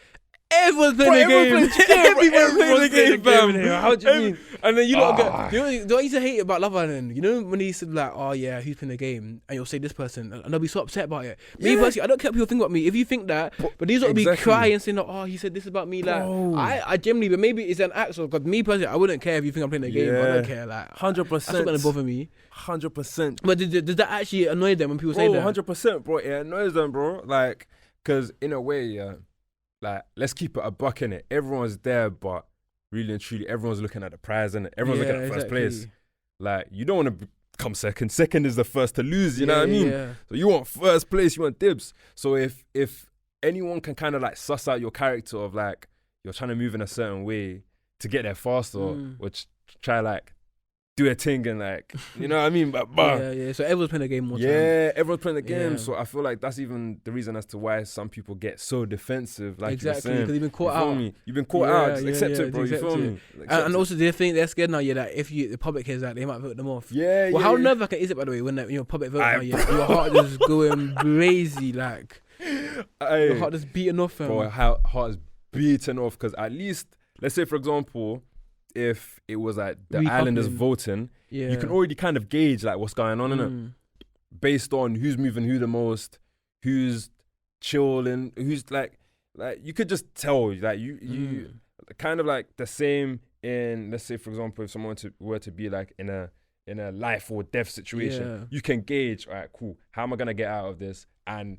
Speaker 1: Everyone's playing the game. Everyone's playing the game, fam. How do you mean? And then you lot go, you know what I used to hate about Love Island? You know when he said like, who's playing the game? And you'll say this person, and they'll be so upset about it. Me personally, I don't care what people think about me. If you think that, but these will be crying and saying, he said this about me. Like, I genuinely, but maybe it's an act. Because me personally, I wouldn't care if you think I'm playing the game. But I don't care. Like,
Speaker 2: 100%.
Speaker 1: That's not gonna bother me.
Speaker 2: 100%.
Speaker 1: But does that actually annoy them when people say that?
Speaker 2: 100%, bro. It annoys them, bro. Like, because in a way, like, let's keep it a buck in it. Everyone's there, but really and truly, everyone's looking at the prize, innit? Everyone's looking at first place. Like, you don't want to come second. Second is the first to lose, you know what I mean?
Speaker 1: Yeah.
Speaker 2: So you want first place, you want dibs. So if anyone can kind of like suss out your character of like, you're trying to move in a certain way to get there faster, which try like do a thing and like, you know what I mean? But
Speaker 1: yeah. So everyone's playing the game more time.
Speaker 2: Yeah, everyone's playing the game.
Speaker 1: Yeah.
Speaker 2: So I feel like that's even the reason as to why some people get so defensive. Like
Speaker 1: Exactly,
Speaker 2: you were
Speaker 1: because you've been caught
Speaker 2: saying. You feel
Speaker 1: out.
Speaker 2: me? You've been caught out. Just accept it, bro. You
Speaker 1: accept
Speaker 2: feel
Speaker 1: it.
Speaker 2: me? Accept
Speaker 1: And
Speaker 2: it.
Speaker 1: also they think they're scared now, that if the public hears that, they might vote them off.
Speaker 2: Yeah,
Speaker 1: Well, how nerve-wracking is it, by the way, when your public vote now, your heart is going crazy, like your heart is beating off,
Speaker 2: bro, heart is beaten off, because at least, let's say for example, if it was like the Islanders voting, you can already kind of gauge like what's going on, innit? Based on who's moving who the most, who's chilling, who's like you could just tell, like you kind of like the same in, let's say for example, if someone were to be like in a life or death situation, you can gauge, all right, cool, how am I gonna get out of this? And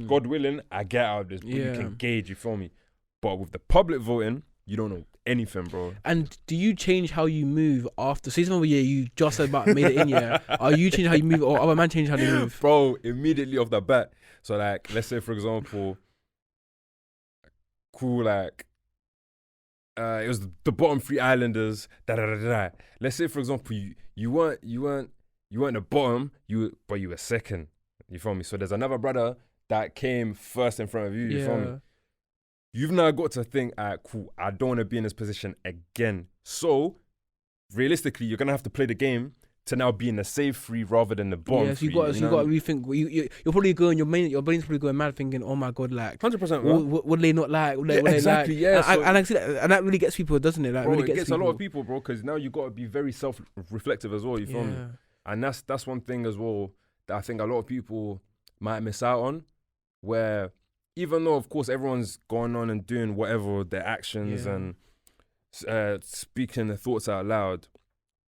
Speaker 2: God willing, I get out of this, but you can gauge, you feel me? But with the public voting, you don't know anything, bro.
Speaker 1: And do you change how you move after season 1 year? You just about made it in, yeah. Are you changing how you move, or other man change how they move?
Speaker 2: Bro, immediately off the bat. So like, let's say for example, cool, like it was the bottom 3 Islanders. Let's say for example, you weren't the bottom, but you were second. You feel me? So there's another brother that came first in front of you. You feel me? You've now got to think, cool, I don't want to be in this position again. So, realistically, you're going to have to play the game to now be in the safe 3 rather than the bottom 3.
Speaker 1: So you got to rethink. You're probably going, your brain's probably going mad thinking, oh my God, like
Speaker 2: 100%.
Speaker 1: What they not like?
Speaker 2: Exactly, yeah.
Speaker 1: And I see that, and that really gets people, doesn't it? Like,
Speaker 2: bro,
Speaker 1: really
Speaker 2: it gets
Speaker 1: people.
Speaker 2: a lot of people, bro, because now you got to be very self-reflective as well, you feel me? And that's one thing as well that I think a lot of people might miss out on, where even though, of course, everyone's going on and doing whatever, their actions and speaking their thoughts out loud,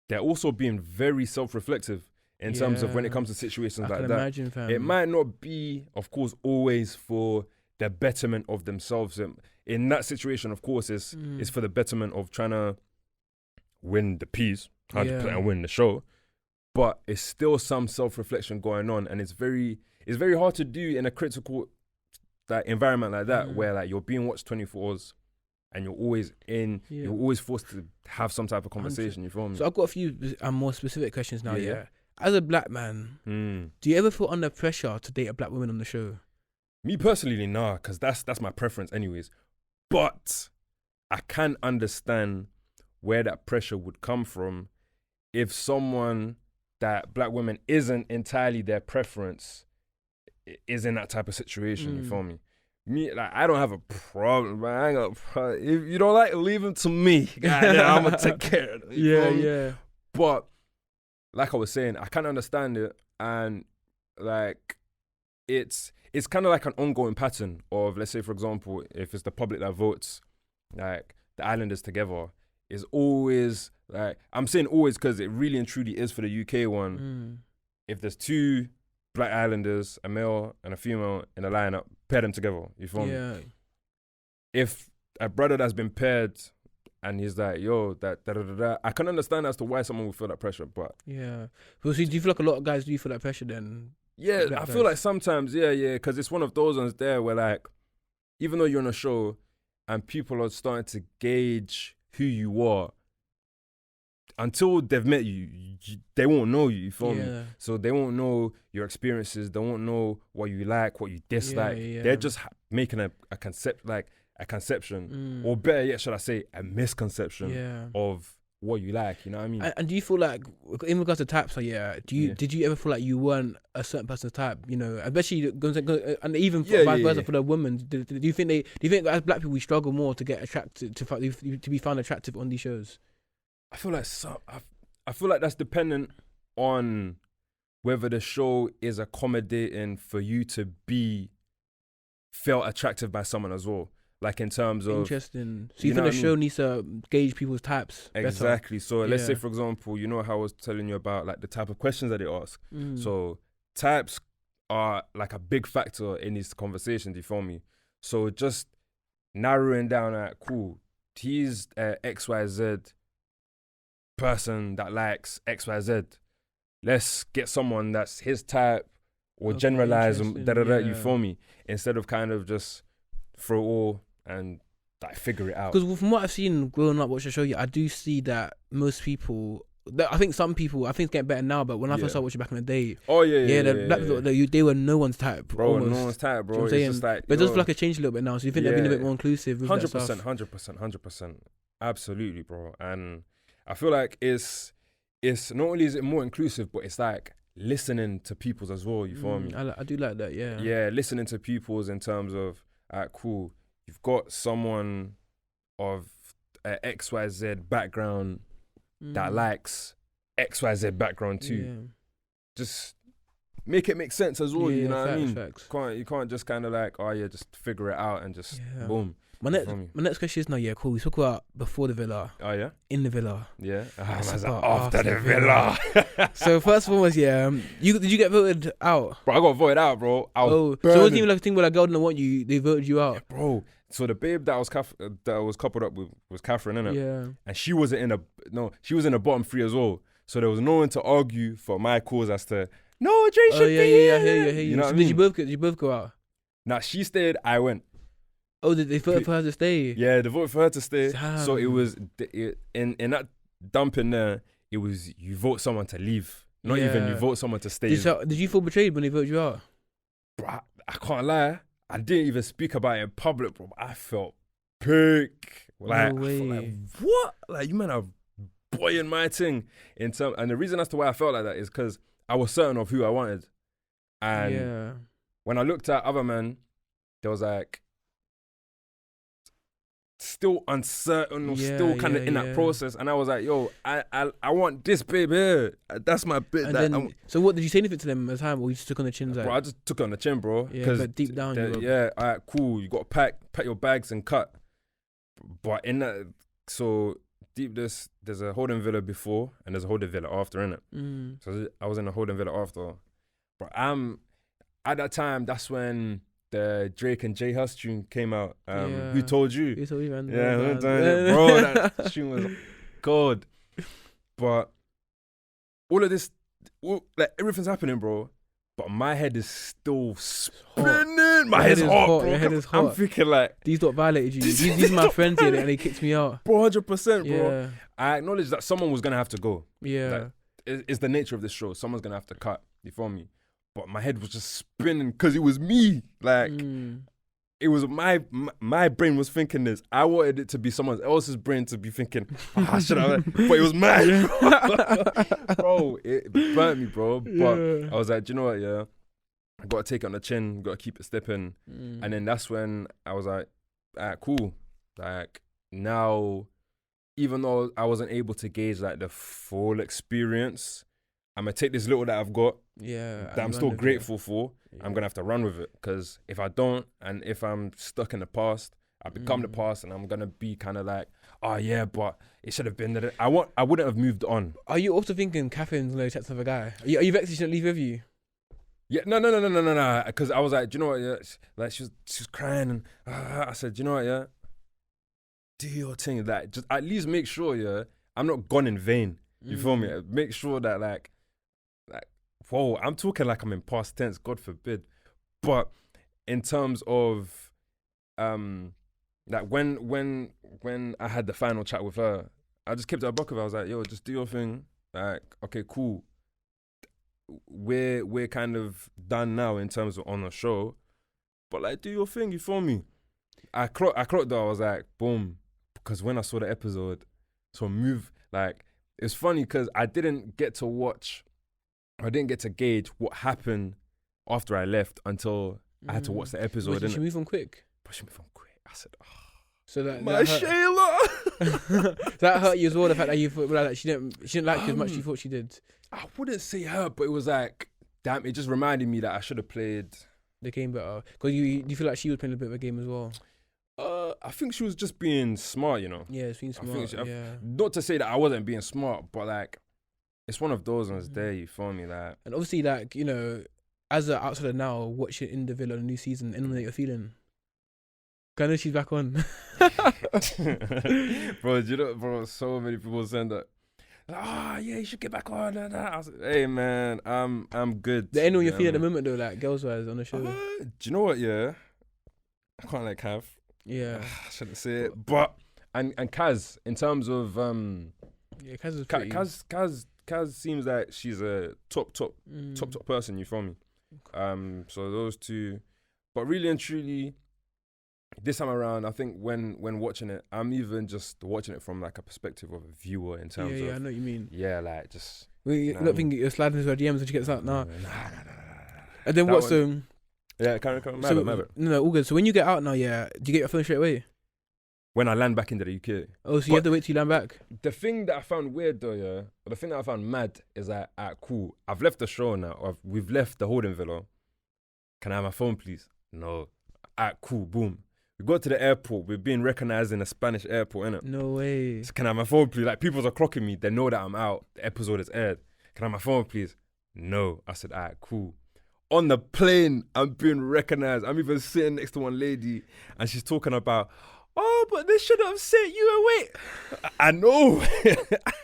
Speaker 2: they're also being very self-reflective in terms of when it comes to situations like that.
Speaker 1: Imagine, fam.
Speaker 2: It might not be, of course, always for the betterment of themselves. In that situation, of course, it's for the betterment of trying to win the piece, 100%, and win the show. But it's still some self-reflection going on, and it's very hard to do in a critical environment like that, where like you're being watched 24 hours and you're always you're always forced to have some type of conversation. You feel me?
Speaker 1: So I've got a few more specific questions now. As a black man, do you ever feel under pressure to date a black woman on the show?
Speaker 2: Me personally, nah, because that's my preference anyways. But I can understand where that pressure would come from if someone that black women isn't entirely their preference is in that type of situation. You feel me? Me, like, I don't have a problem, but I ain't got a problem. If you don't like it, leave them to me. I'm gonna take care of it.
Speaker 1: Yeah.
Speaker 2: But like I was saying, I can understand it, and like it's kind of like an ongoing pattern of, let's say for example, if it's the public that votes, like the Islanders together, is always like, I'm saying always because it really and truly is for the UK one. If there's 2 Black Islanders, a male and a female in a lineup, pair them together. You feel me? If a brother that's been paired and he's like, yo, I can understand as to why someone would feel that pressure, but
Speaker 1: Well, see, do you feel like a lot of guys do feel that pressure then?
Speaker 2: Yeah, I feel like sometimes, because it's one of those ones there where like, even though you're on a show and people are starting to gauge who you are, until they've met you, they won't know you feel me? So they won't know your experiences, they won't know what you like, what you dislike. They're just making a conception, or better yet, should I say, a misconception of what you like, you know what I mean?
Speaker 1: And do you feel like, in regards to types, did you ever feel like you weren't a certain person's type, you know, especially, and even vice versa for the women? Do you think as black people we struggle more to get attracted, to be found attractive on these shows?
Speaker 2: I feel like that's dependent on whether the show is accommodating for you to be felt attractive by someone as well. Like in terms of...
Speaker 1: Interesting. So you think the show needs to gauge people's types better?
Speaker 2: Exactly. So let's say, for example, you know how I was telling you about like the type of questions that they ask. So types are like a big factor in these conversations, you feel me? So just narrowing down, cool, he's XYZ, person that likes XYZ. Let's get someone that's his type, or
Speaker 1: Okay,
Speaker 2: generalize them,
Speaker 1: interesting,
Speaker 2: you
Speaker 1: yeah.
Speaker 2: feel me? Instead of kind of just throw it all and like figure it out.
Speaker 1: Because from what I've seen growing up, watching the show, I do see that most people. I think some people. I think it's getting better now, but when I
Speaker 2: Yeah.
Speaker 1: first started watching back in the day,
Speaker 2: Oh yeah,
Speaker 1: yeah, the black people, they were no one's type,
Speaker 2: bro,
Speaker 1: almost.
Speaker 2: no one's type, bro.
Speaker 1: Do you know what I'm
Speaker 2: It's
Speaker 1: saying?
Speaker 2: just like,
Speaker 1: But it does
Speaker 2: yo,
Speaker 1: feel like it changed a little bit now. So you think they're being a bit
Speaker 2: Yeah.
Speaker 1: more inclusive with that stuff?
Speaker 2: 100%, absolutely, bro. And I feel like it's not only is it more inclusive, but it's like listening to people's as well. You feel me?
Speaker 1: I do like that. Yeah.
Speaker 2: Yeah, listening to people's in terms of, alright, cool. You've got someone of a XYZ background that likes XYZ background too.
Speaker 1: Yeah.
Speaker 2: Just make it make sense as well. You know what I mean?
Speaker 1: Facts.
Speaker 2: You can't just kind of like, oh yeah, just figure it out and just
Speaker 1: Yeah.
Speaker 2: boom.
Speaker 1: My next question is now. Yeah, cool. We talk about before the villa,
Speaker 2: Oh yeah,
Speaker 1: in the villa.
Speaker 2: yeah.
Speaker 1: It's
Speaker 2: Man's
Speaker 1: about
Speaker 2: like, after the
Speaker 1: villa.
Speaker 2: villa.
Speaker 1: So first of all was did you get voted out?
Speaker 2: Bro, I got voted out, bro. I was
Speaker 1: So it
Speaker 2: burning.
Speaker 1: wasn't even like a thing where like girl didn't want you, they voted you out.
Speaker 2: Bro. So the babe that was coupled up with was Catherine, innit?
Speaker 1: Yeah.
Speaker 2: And she wasn't she was in the bottom three as well. So there was no one to argue for my cause as to no, Dre should be
Speaker 1: I
Speaker 2: here.
Speaker 1: hear you.
Speaker 2: You know
Speaker 1: So
Speaker 2: what I
Speaker 1: did you
Speaker 2: mean?
Speaker 1: both go out?
Speaker 2: Nah, she stayed. I went.
Speaker 1: Oh, did they vote for her to stay?
Speaker 2: Yeah, they voted for her to stay. So it
Speaker 1: Damn.
Speaker 2: was in that dumping there. It was you vote someone to leave, not even you
Speaker 1: Yeah.
Speaker 2: vote someone to stay.
Speaker 1: Did you feel betrayed when they voted you out?
Speaker 2: Bro, I can't lie. I didn't even speak about it in public, bro. I felt pick. Like,
Speaker 1: No
Speaker 2: I felt like
Speaker 1: way.
Speaker 2: what? Like you man are boying my thing and the reason as to why I felt like that is because I was certain of who I wanted. And
Speaker 1: Yeah.
Speaker 2: when I looked at other men, there was like still uncertain or still kind of in that process. And I was like, yo, I want this babe here. That's my bit.
Speaker 1: And
Speaker 2: That
Speaker 1: then, so what did you say anything to them at the time, or you just took on the chins? Like,
Speaker 2: bro, I just took it on the chin, bro.
Speaker 1: yeah,
Speaker 2: 'cause
Speaker 1: but deep down, you were,
Speaker 2: yeah, all right, cool. You got to pack your bags and cut. But in that, so deep there's a holding villa before and there's a holding villa after, innit? So I was in a holding villa after. But at that time, that's when the Drake and J Hus tune came out. Who Told You?
Speaker 1: You told me, man.
Speaker 2: Yeah,
Speaker 1: Well
Speaker 2: who
Speaker 1: done.
Speaker 2: done it? Bro, that tune was God. But all of this, like everything's happening, bro. But my head is still spinning. My head's hot, bro.
Speaker 1: Your head is
Speaker 2: I'm
Speaker 1: hot.
Speaker 2: thinking like,
Speaker 1: These lot violated you. These are my friends here, and they kicked me out.
Speaker 2: bro, 100%, bro.
Speaker 1: Yeah,
Speaker 2: I acknowledge that someone was gonna have to go.
Speaker 1: yeah.
Speaker 2: Like, it's the nature of this show. Someone's gonna have to cut. You feel me? But my head was just spinning because it was me. Like it was my brain was thinking this. I wanted it to be someone else's brain to be thinking, should I? But it was mine, bro. It burnt me, bro. But I was like, do you know what? Yeah, I gotta take it on the chin. Gotta keep it stepping. And then that's when I was like, alright, cool. Like now, even though I wasn't able to gauge like the full experience, I'm gonna take this little that I've got.
Speaker 1: Yeah,
Speaker 2: That I'm still grateful for. I'm gonna have to run with it because if I don't, and if I'm stuck in the past, I become the past, and I'm gonna be kind of like, oh yeah, but it should have been that. I wouldn't have moved on.
Speaker 1: Are you also thinking Catherine's gonna chat to another guy? Are you vexed she didn't leave with you?
Speaker 2: Yeah, no. Because I was like, do you know what? Yeah, like she was crying, and I said, do you know what? Yeah, do your thing. Like, just at least make sure, yeah, I'm not gone in vain. You feel me? Make sure that like, whoa, I'm talking like I'm in past tense. God forbid. But in terms of, like when I had the final chat with her, I just kept it a buck of her. I was like, yo, just do your thing. Like, okay, cool. We're kind of done now in terms of on the show, but like, do your thing. You feel me? I clocked though. I was like, boom, because when I saw the episode, so move like it's funny because I didn't get to gauge what happened after I left until I had to watch the episode.
Speaker 1: Did she move on quick?
Speaker 2: But she moved on quick. I said, oh,
Speaker 1: So that
Speaker 2: my
Speaker 1: hurt,
Speaker 2: Shayla.
Speaker 1: that hurt you as well. The fact that you thought like she didn't like you as much as you thought she did.
Speaker 2: I wouldn't say her, but it was like, damn, it just reminded me that I should have played.
Speaker 1: The game better because you feel like she was playing a bit of a game as well.
Speaker 2: I think she was just being smart, you know.
Speaker 1: Yeah, it's been smart. Yeah,
Speaker 2: Not to say that I wasn't being smart, but like, it's one of those ones there. You feel me, like.
Speaker 1: and obviously, like as an outsider now, watching in the villa, the new season, anyone that you're feeling. I know she's back on.
Speaker 2: Bro, do you know, bro, so many people saying that. yeah, you should get back on. I was like, hey man, I'm good.
Speaker 1: The anyone you're
Speaker 2: Yeah,
Speaker 1: feeling at the
Speaker 2: man.
Speaker 1: moment though, like girls wise on the show.
Speaker 2: Do you know what? Yeah, I can't like Cav.
Speaker 1: Yeah.
Speaker 2: I shouldn't say it, but and Kaz in terms of
Speaker 1: Yeah, Kaz was pretty.
Speaker 2: Kaz seems like she's a top
Speaker 1: Mm.
Speaker 2: person. You feel me? So those two, but really and truly, this time around, I think when watching it, I'm even just watching it from like a perspective of a viewer in terms
Speaker 1: Yeah, I
Speaker 2: of
Speaker 1: know what you mean.
Speaker 2: like just.
Speaker 1: You don't think you're sliding into her DMs when she gets out? Nah.
Speaker 2: Nah.
Speaker 1: And then
Speaker 2: That
Speaker 1: what's
Speaker 2: one- Yeah, carry on. My bad.
Speaker 1: No, all good. So when you get out now, yeah, do you get your phone straight away?
Speaker 2: When I land back into the UK,
Speaker 1: Oh, so you have to wait till you land back?
Speaker 2: the thing that I found weird though, or the thing that I found mad is that, cool, I've left the show now. We've left the holding villa. Can I have my phone, please? No. Cool, boom. We got to the airport. We're being recognized in a Spanish airport, innit?
Speaker 1: No way.
Speaker 2: So can I have my phone, please? Like, people are clocking me. They know that I'm out. The episode is aired. Can I have my phone, please? No. I said, cool. On the plane, I'm being recognized. I'm even sitting next to one lady, and she's talking about, oh, but they should have sent you away. I know.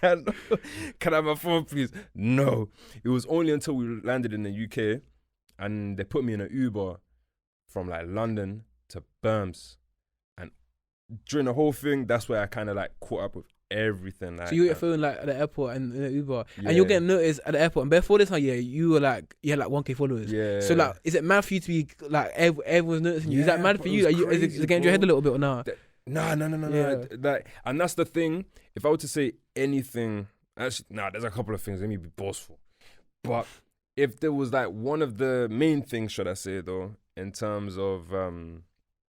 Speaker 2: I know. Can I have my phone, please? No. It was only until we landed in the UK, and they put me in an Uber from like London to Birms, and during the whole thing, that's where I kind of like caught up with everything. Like,
Speaker 1: So you get your phone like at the airport and in the Uber,
Speaker 2: Yeah.
Speaker 1: and you're getting noticed at the airport. And before this time, yeah, you were like, you had like 1K followers.
Speaker 2: Yeah.
Speaker 1: So like, is it mad for you to be like everyone's noticing you? Is that
Speaker 2: Yeah,
Speaker 1: mad
Speaker 2: bro,
Speaker 1: for
Speaker 2: it
Speaker 1: you?
Speaker 2: was
Speaker 1: Is
Speaker 2: crazy,
Speaker 1: it getting your head a little bit or nah?
Speaker 2: No.
Speaker 1: Yeah.
Speaker 2: Like, and that's the thing. If I were to say anything, actually, there's a couple of things. Let me be boastful. But if there was like one of the main things, should I say though, in terms of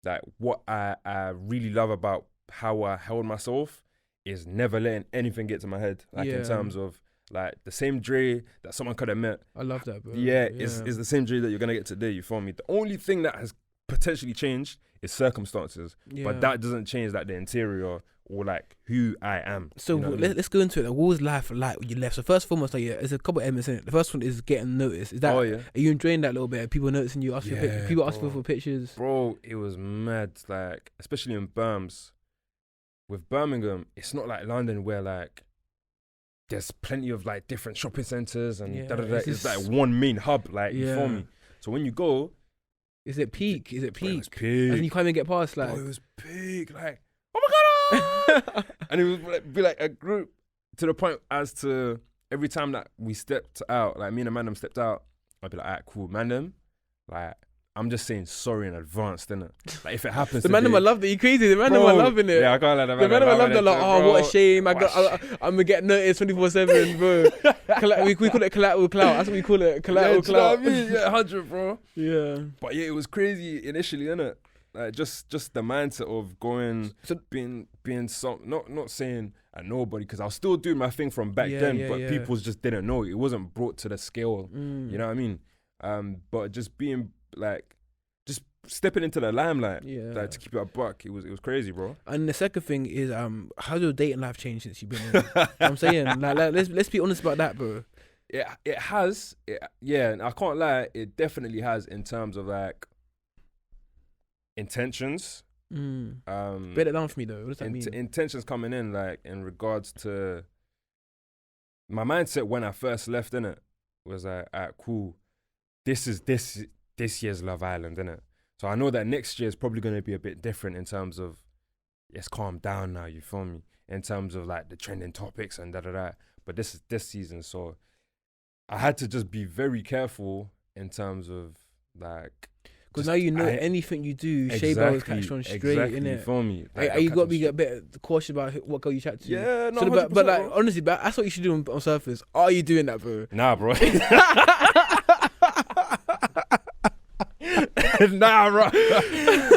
Speaker 2: like what I really love about how I held myself is never letting anything get to my head. Like in
Speaker 1: Yeah.
Speaker 2: terms of like the same Dre that someone could have met.
Speaker 1: I love that, bro.
Speaker 2: Is the same Dre that you're gonna get today. You feel me? The only thing that has potentially changed is circumstances, but that doesn't change like the interior or like who I am.
Speaker 1: So
Speaker 2: you know what I mean?
Speaker 1: let's go into it. Like, what was life like when you left? So first and foremost, like, yeah, there's a couple of elements in it. The first one is getting noticed. Is that
Speaker 2: Oh yeah,
Speaker 1: are you enjoying that a little bit? Are people noticing you? Asking
Speaker 2: Yeah,
Speaker 1: people asking
Speaker 2: bro.
Speaker 1: for pictures.
Speaker 2: bro, it was mad. Like especially in Birms. With Birmingham, it's not like London where like there's plenty of like different shopping centres and
Speaker 1: Yeah,
Speaker 2: It's
Speaker 1: it's
Speaker 2: like
Speaker 1: just-
Speaker 2: one main hub. Like you feel
Speaker 1: Yeah.
Speaker 2: me? So when you go,
Speaker 1: Is it peak? Is it
Speaker 2: bro, it was
Speaker 1: peak?
Speaker 2: peak.
Speaker 1: And you can't even get past like.
Speaker 2: Bro, it was peak. Like, oh my god! And it would like, be like a group to the point as to every time that we stepped out, like me and the Mandem stepped out, I'd be like, alright, cool, Mandem. Like, I'm just saying sorry in advance, innit? Like, if it happens,
Speaker 1: The man them
Speaker 2: today-
Speaker 1: are loving it. You crazy? The man them
Speaker 2: Bro,
Speaker 1: are loving it.
Speaker 2: Yeah, I can't let the
Speaker 1: The man them are loving it. Like, oh, what a shame. I'm
Speaker 2: What
Speaker 1: gonna get noticed 24/7, bro. We call it collateral clout. That's what we call it.
Speaker 2: Yeah,
Speaker 1: Collateral
Speaker 2: do you know what
Speaker 1: clout.
Speaker 2: I mean? Yeah, 100, bro.
Speaker 1: Yeah.
Speaker 2: But yeah, it was crazy initially, innit? Like just the mindset of going,
Speaker 1: So-
Speaker 2: being some, not saying a nobody, because I was still doing my thing from back
Speaker 1: Yeah,
Speaker 2: then,
Speaker 1: yeah,
Speaker 2: but
Speaker 1: yeah.
Speaker 2: people just didn't know. It wasn't brought to the scale,
Speaker 1: Mm.
Speaker 2: you know what I mean? But just being like, just stepping into the limelight,
Speaker 1: Yeah.
Speaker 2: like to keep it a buck, it was crazy, bro.
Speaker 1: And the second thing is, how's your dating life changed since you've been in? You know what I'm saying, like let's be honest about that, bro.
Speaker 2: It has, yeah, and I can't lie, it definitely has in terms of like intentions.
Speaker 1: Break it down for me though. What does that mean?
Speaker 2: Intentions coming in, like in regards to my mindset when I first left, innit, was like, alright, cool. This is this year's Love Island, innit? So I know that next year is probably going to be a bit different in terms of, it's calmed down now, you feel me? In terms of like the trending topics and da. But this is this season, so I had to just be very careful in terms of like,
Speaker 1: Because now you know anything you do, Shea Bell is catch on straight,
Speaker 2: exactly,
Speaker 1: innit?
Speaker 2: you feel me?
Speaker 1: Like, you got to be a bit cautious about what girl you chat to.
Speaker 2: Yeah, no,
Speaker 1: So,
Speaker 2: 100%,
Speaker 1: but like
Speaker 2: bro.
Speaker 1: honestly, but that's what you should do on surface. Are you doing that, bro?
Speaker 2: Nah, bro. Nah, bro.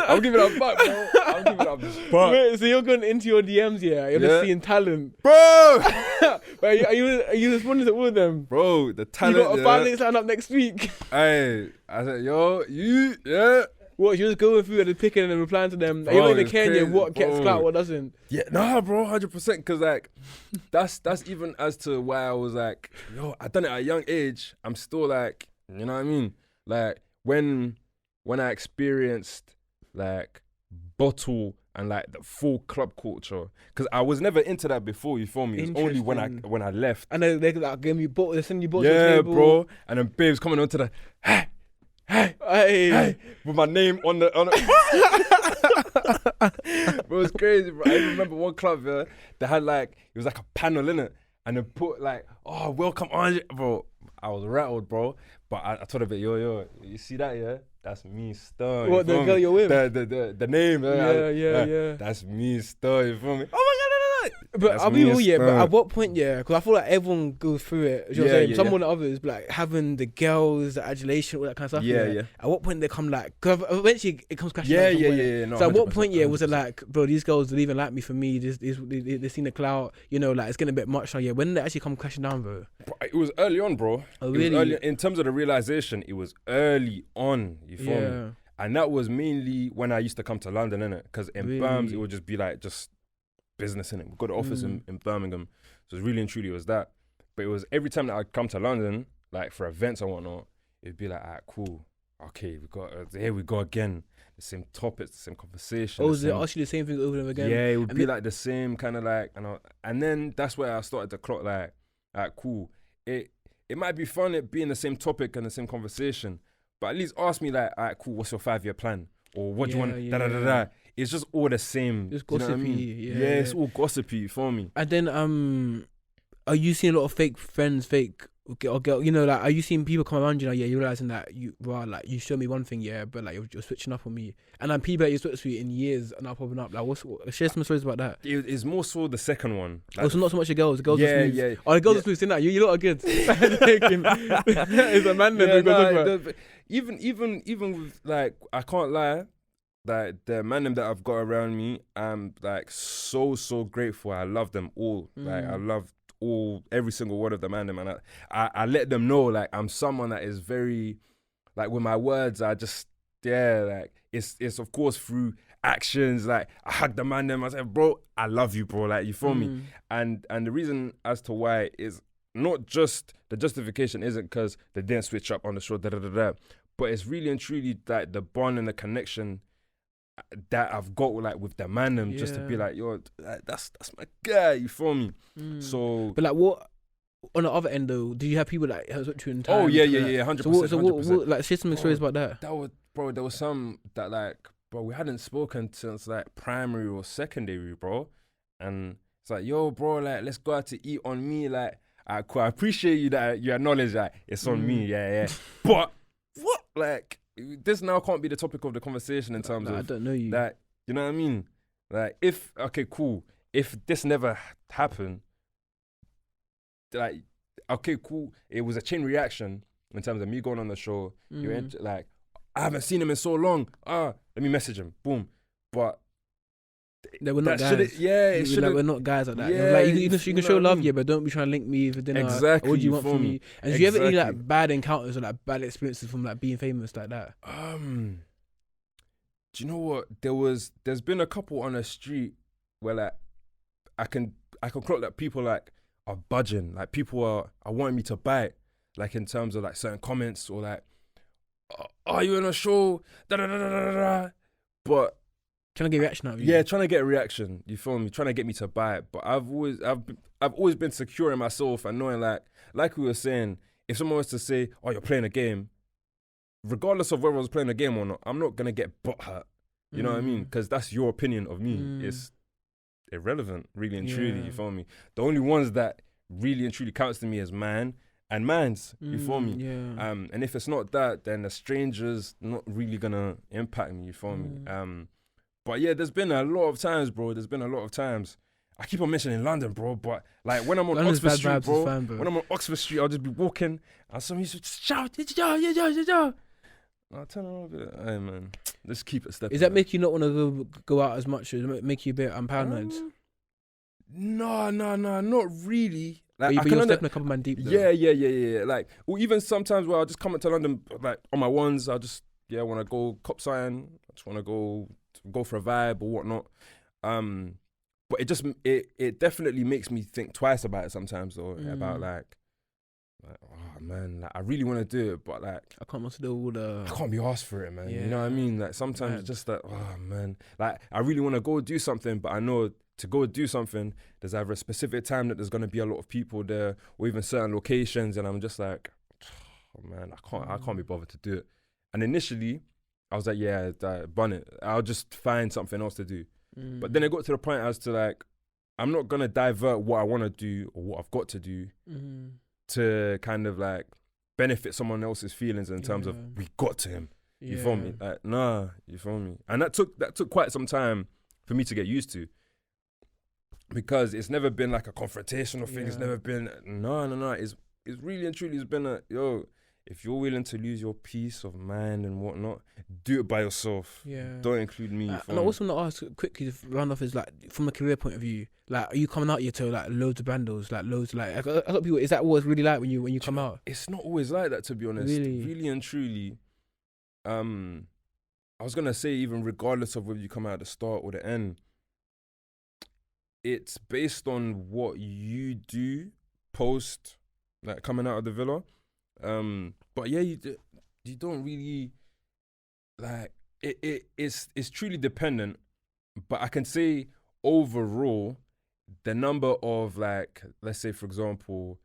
Speaker 2: I'm giving it a fuck, bro. I'm giving it a fuck.
Speaker 1: Wait, so you're going into your DMs, yeah? You're just seeing talent.
Speaker 2: Bro!
Speaker 1: But are you responding to all of them?
Speaker 2: Bro, the talent.
Speaker 1: You got a 5 minutes line up next week.
Speaker 2: Hey, I said, yo, you, yeah.
Speaker 1: What, you just going through and picking and replying to them?
Speaker 2: Bro,
Speaker 1: You're not even
Speaker 2: it's
Speaker 1: caring
Speaker 2: crazy,
Speaker 1: what gets
Speaker 2: bro.
Speaker 1: clout, what doesn't.
Speaker 2: Yeah, nah, bro, 100%. Because, like, that's even as to why I was like, yo, I done it at a young age. I'm still like, you know what I mean? Like, when I experienced, like, bottle and like the full club culture, because I was never into that before. You feel me? It was only when I left.
Speaker 1: And they like gave me bottles. They send you bottles.
Speaker 2: Yeah,
Speaker 1: to the table.
Speaker 2: bro. And then babes coming onto the hey, with my name on the. Bro, it was crazy, bro. I remember one club, yeah, they had like, it was like a panel in it, and they put like, oh, welcome on, bro. I was rattled, bro. But I told her, yo, you see that, yeah? That's me, star.
Speaker 1: What, the girl you're with?
Speaker 2: The name,
Speaker 1: Yeah.
Speaker 2: That's me, star. You feel me? Oh my god, no.
Speaker 1: But I'll be real, yeah. But at what point, yeah? Because I feel like everyone goes through it. You know what I'm saying? Some more than others, but like having the girls, the adulation, all that kind of stuff. Yeah. At what point they come like? Because eventually it comes crashing.
Speaker 2: Yeah. No,
Speaker 1: so at what point, yeah, was it like, bro, these girls don't even like me for me. They seen the clout. You know, like it's getting a bit much now. Yeah. When did they actually come crashing down, bro?
Speaker 2: It was early on, bro.
Speaker 1: Oh, really?
Speaker 2: It was early, in terms of the realization, it was early on. You feel me? And that was mainly when I used to come to London, innit? Because in Birmingham, it would just be like business, innit? We've got an office in Birmingham. So it's really and truly was that. But it was every time that I'd come to London, like for events and whatnot, it'd be like, alright, cool. Okay, here we go again. The same topics, the same conversation.
Speaker 1: Oh, they ask you the same thing over and over again?
Speaker 2: Yeah, it would be like the same kind of like, and then that's where I started to clock like, alright, cool. It might be fun it being the same topic and the same conversation, but at least ask me like, alright, cool, what's your 5-year plan? Or what do you want, da. It's just all the same.
Speaker 1: It's gossipy,
Speaker 2: you know what I mean? Yeah, it's all gossipy, you feel me?
Speaker 1: And then, are you seeing a lot of fake friends, or girl, you know, like, are you seeing people come around you, like, yeah, you're realizing that you you show me one thing, yeah, but like you're switching up on me, and then people that you switched with in years are not popping up. Like, share some stories about that.
Speaker 2: It's more so the second one. Like,
Speaker 1: so not so much the girls. The girls
Speaker 2: yeah,
Speaker 1: are smooth.
Speaker 2: yeah.
Speaker 1: Oh, the girls are smooth. That you lot are good. It's a man then.
Speaker 2: Even with like, I can't lie. Like the man that I've got around me, I'm like so grateful. I love them all. Like I love every single one of them, and I let them know like I'm someone that is very, like with my words, I just like it's of course through actions. Like I hug the man them, I said, bro, I love you, bro. Like you feel me? And the reason as to why is not just the justification isn't because they didn't switch up on the show, but it's really and truly like the bond and the connection that I've got with the man them, just to be like, yo, that's my guy, you feel me? So,
Speaker 1: but like, what on the other end though, do you have people that has to in time?
Speaker 2: Oh yeah, 100%.
Speaker 1: So what like, share some stories about that.
Speaker 2: That was, bro, there was some that like, bro, we hadn't spoken since like primary or secondary, bro, and it's like, yo, bro, like let's go out to eat on me, like I appreciate you that you acknowledge that it's on me, yeah, but what, like, this now can't be the topic of the conversation in terms of,
Speaker 1: I don't know you.
Speaker 2: That, you know what I mean? Like, if this never happened, like, okay, cool, it was a chain reaction in terms of me going on the show. Like, I haven't seen him in so long. Let me message him. Boom. But
Speaker 1: they were not guys. It should like, we're not guys like that. Yeah, like you can show love, but don't be trying to link me for dinner.
Speaker 2: Exactly.
Speaker 1: What do you want from me? And do you ever any like bad encounters or like bad experiences from like being famous like that?
Speaker 2: Do you know what? There's been a couple on the street where like I can clock that people like are budging. Like people are wanting me to bite. Like in terms of like certain comments or like, are you in a show? But
Speaker 1: trying to get a reaction out of you.
Speaker 2: Yeah, trying to get a reaction. You feel me? Trying to get me to buy it. But I've always been secure in myself and knowing like we were saying, if someone was to say, oh, you're playing a game, regardless of whether I was playing a game or not, I'm not gonna get butthurt. You know what I mean? Because that's your opinion of me. It's irrelevant, really and truly. You feel me? The only ones that really and truly counts to me is man and man's. You feel me?
Speaker 1: Yeah.
Speaker 2: And if it's not that, then the stranger's not really gonna impact me. You feel me? But yeah, there's been a lot of times, bro. I keep on mentioning London, bro. But like when I'm on Oxford Street, bro. When I'm on Oxford Street, I'll just be walking and somebody just shout, yo. I'll turn around a bit. Hey man, let's keep it stepping.
Speaker 1: Does that make you not want to go out as much? Does it make you a bit paranoid?
Speaker 2: No, not really. Like,
Speaker 1: but you're stepping a couple man deep though.
Speaker 2: Yeah. Like, or even sometimes where I'll just come into London, like on my ones, I'll just want to go cop sign. I just want to go for a vibe or whatnot. But it definitely makes me think twice about it sometimes, though, about like, oh man, like I really want to do it, but like
Speaker 1: I can't muster all the.
Speaker 2: I can't be asked for it, man. You know what I
Speaker 1: Yeah.
Speaker 2: mean? Like sometimes it's just like, oh man, like I really want to go do something, but I know to go do something, there's either a specific time that there's gonna be a lot of people there, or even certain locations, and I'm just like, oh man, I can't be bothered to do it. And initially, I was like, yeah, bun it. I'll just find something else to do. But then it got to the point as to like, I'm not gonna divert what I want to do or what I've got to do to kind of like benefit someone else's feelings in terms of we got to him. You feel me? Like, nah, you feel me? And that took quite some time for me to get used to, because it's never been like a confrontational thing. It's never been no. It's really and truly, it's been a if you're willing to lose your peace of mind and whatnot, do it by yourself.
Speaker 1: Yeah.
Speaker 2: Don't include me.
Speaker 1: And I also want to ask quickly to round off is like, from a career point of view, like, are you coming out here to like loads of bandos, like loads, like a lot of people? Is that what it's really like when you come out?
Speaker 2: It's not always like that, to be honest. Really and truly. I was gonna say, even regardless of whether you come out at the start or the end, it's based on what you do post, like coming out of the villa. But yeah, you don't really like it's truly dependent. But I can say overall, the number of like, let's say for example,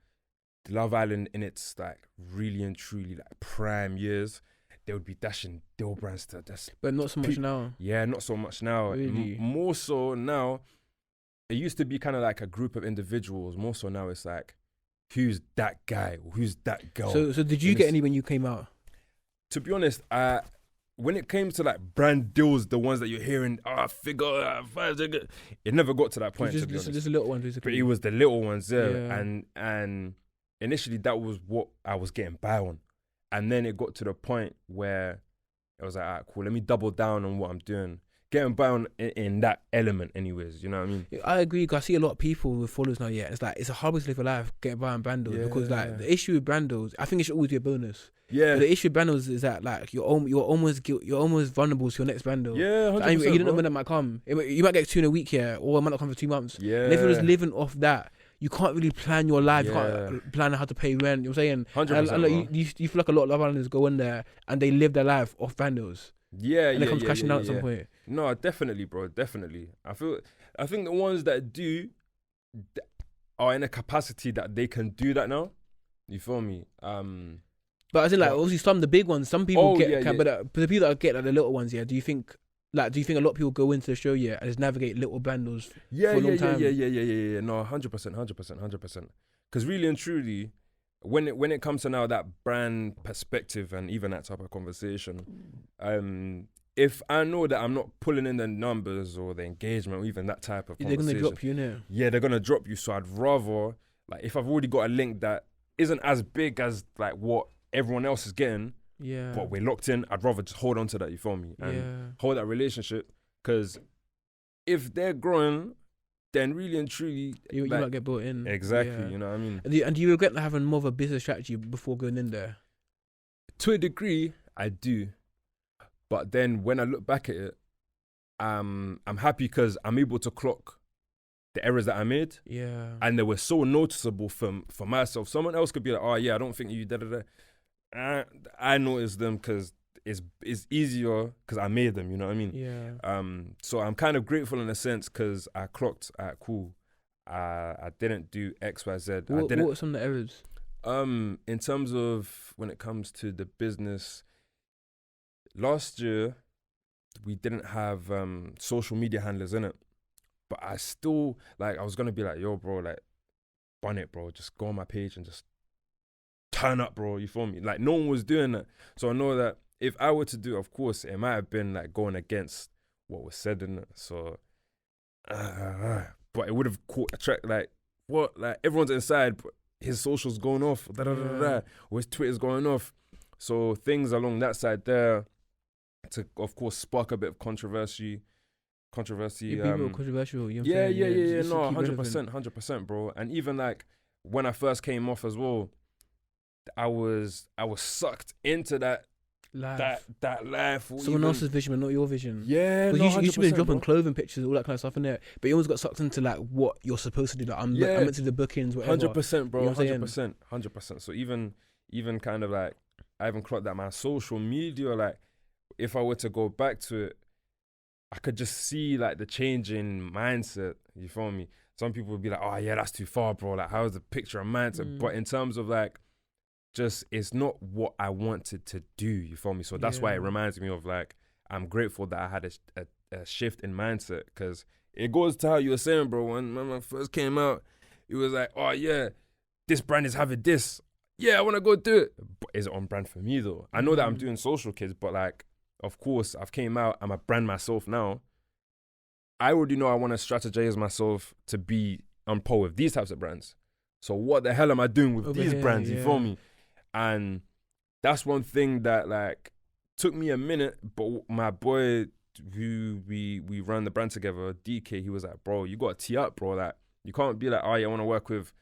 Speaker 2: Love Island in its like really and truly like prime years, they would be dashing deal brands to this.
Speaker 1: But not so much now.
Speaker 2: Yeah, not so much now.
Speaker 1: Really?
Speaker 2: More so now. It used to be kind of like a group of individuals. More so now, it's like, who's that guy? Or who's that girl?
Speaker 1: So did you get any when you came out?
Speaker 2: To be honest, when it came to like brand deals, the ones that you're hearing, figure, it never got to that point.
Speaker 1: Just,
Speaker 2: to be honest,
Speaker 1: just the little ones, basically.
Speaker 2: but it was the little ones, yeah. And initially that was what I was getting by on, and then it got to the point where it was like, alright, cool, let me double down on what I'm doing. Getting by on in that element anyways, you know what I mean?
Speaker 1: I agree, because I see a lot of people with followers now, it's like, it's a hard way to live a life, getting by on brandos, because like the issue with brandos, I think it should always be a bonus. Yeah. But the issue with brandos is that like, you're almost vulnerable to your next brando.
Speaker 2: Yeah, 100%,
Speaker 1: and you don't know when that might come. You might get 2 in a week here, or it might not come for 2 months.
Speaker 2: Yeah.
Speaker 1: And if you're just living off that, you can't really plan your life. You can't plan how to pay rent. You know what I'm saying?
Speaker 2: 100%.
Speaker 1: And like, you feel like a lot of Love Islanders go in there and they live their life off brandos.
Speaker 2: Yeah,
Speaker 1: and it comes crashing out at some point.
Speaker 2: No, definitely, bro, definitely. I think the ones that do are in a capacity that they can do that now. You feel me?
Speaker 1: But as in, like, obviously some of the big ones, some people but the people that get like the little ones, do you think a lot of people go into the show and just navigate little brandos for a long time?
Speaker 2: Yeah. No, 100%. Because really and truly, when it comes to now that brand perspective and even that type of conversation, if I know that I'm not pulling in the numbers or the engagement or even that type of conversation,
Speaker 1: they're gonna drop you, innit?
Speaker 2: Yeah, they're gonna drop you. So I'd rather, like, if I've already got a link that isn't as big as like what everyone else is getting, but we're locked in, I'd rather just hold on to that. You feel me? And hold that relationship, because if they're growing, then really and truly,
Speaker 1: you might get brought in.
Speaker 2: Exactly, you know what I mean?
Speaker 1: And do you regret not having more of a business strategy before going in there?
Speaker 2: To a degree, I do. But then when I look back at it, I'm happy because I'm able to clock the errors that I made.
Speaker 1: Yeah.
Speaker 2: And they were so noticeable for myself. Someone else could be like, oh yeah, I don't think you da. I noticed them because it's easier because I made them, you know what I mean?
Speaker 1: Yeah.
Speaker 2: So I'm kind of grateful in a sense because I clocked, cool. I didn't do X, Y, Z.
Speaker 1: What were some of the errors?
Speaker 2: In terms of when it comes to the business, last year we didn't have social media handlers in it, but I still I was gonna be like, yo, bro, like, bun it, bro, just go on my page and just turn up, bro. You feel me? Like, no one was doing that, so I know that if I were to do it, of course, it might have been like going against what was said in it. So, but it would have caught a track like what, like everyone's inside, but his socials going off, or his Twitter's going off. So things along that side there to, of course, spark a bit of controversy.
Speaker 1: Be real controversial. You know
Speaker 2: what I'm saying? No, 100%, bro. And even like when I first came off as well, I was sucked into that life.
Speaker 1: Someone else's vision, but not your vision.
Speaker 2: Yeah, no,
Speaker 1: you should be dropping
Speaker 2: bro.
Speaker 1: clothing pictures, all that kind of stuff in there. But you always got sucked into like what you're supposed to do. Like I'm meant to do the bookings, whatever.
Speaker 2: 100%, bro.
Speaker 1: You know
Speaker 2: 100%. So even even kind of like, I even clocked that my social media, like, if I were to go back to it, I could just see like the change in mindset. You feel me? Some people would be like, oh yeah, that's too far, bro. Like, how's the picture of mindset? But in terms of like, just, it's not what I wanted to do. You feel me? So that's why it reminds me of like, I'm grateful that I had a shift in mindset, because it goes to how you were saying, bro. When I first came out, it was like, oh yeah, this brand is having this. Yeah, I want to go do it. But is it on brand for me though? I know that I'm doing social kids, but like, of course, I've came out, I'm a brand myself now. I already know I want to strategize myself to be on par with these types of brands. So what the hell am I doing with these brands? You feel me? And that's one thing that like took me a minute, but my boy who we run the brand together, DK, he was like, bro, you got to tee up, bro. Like, you can't be like, oh yeah, I want to work with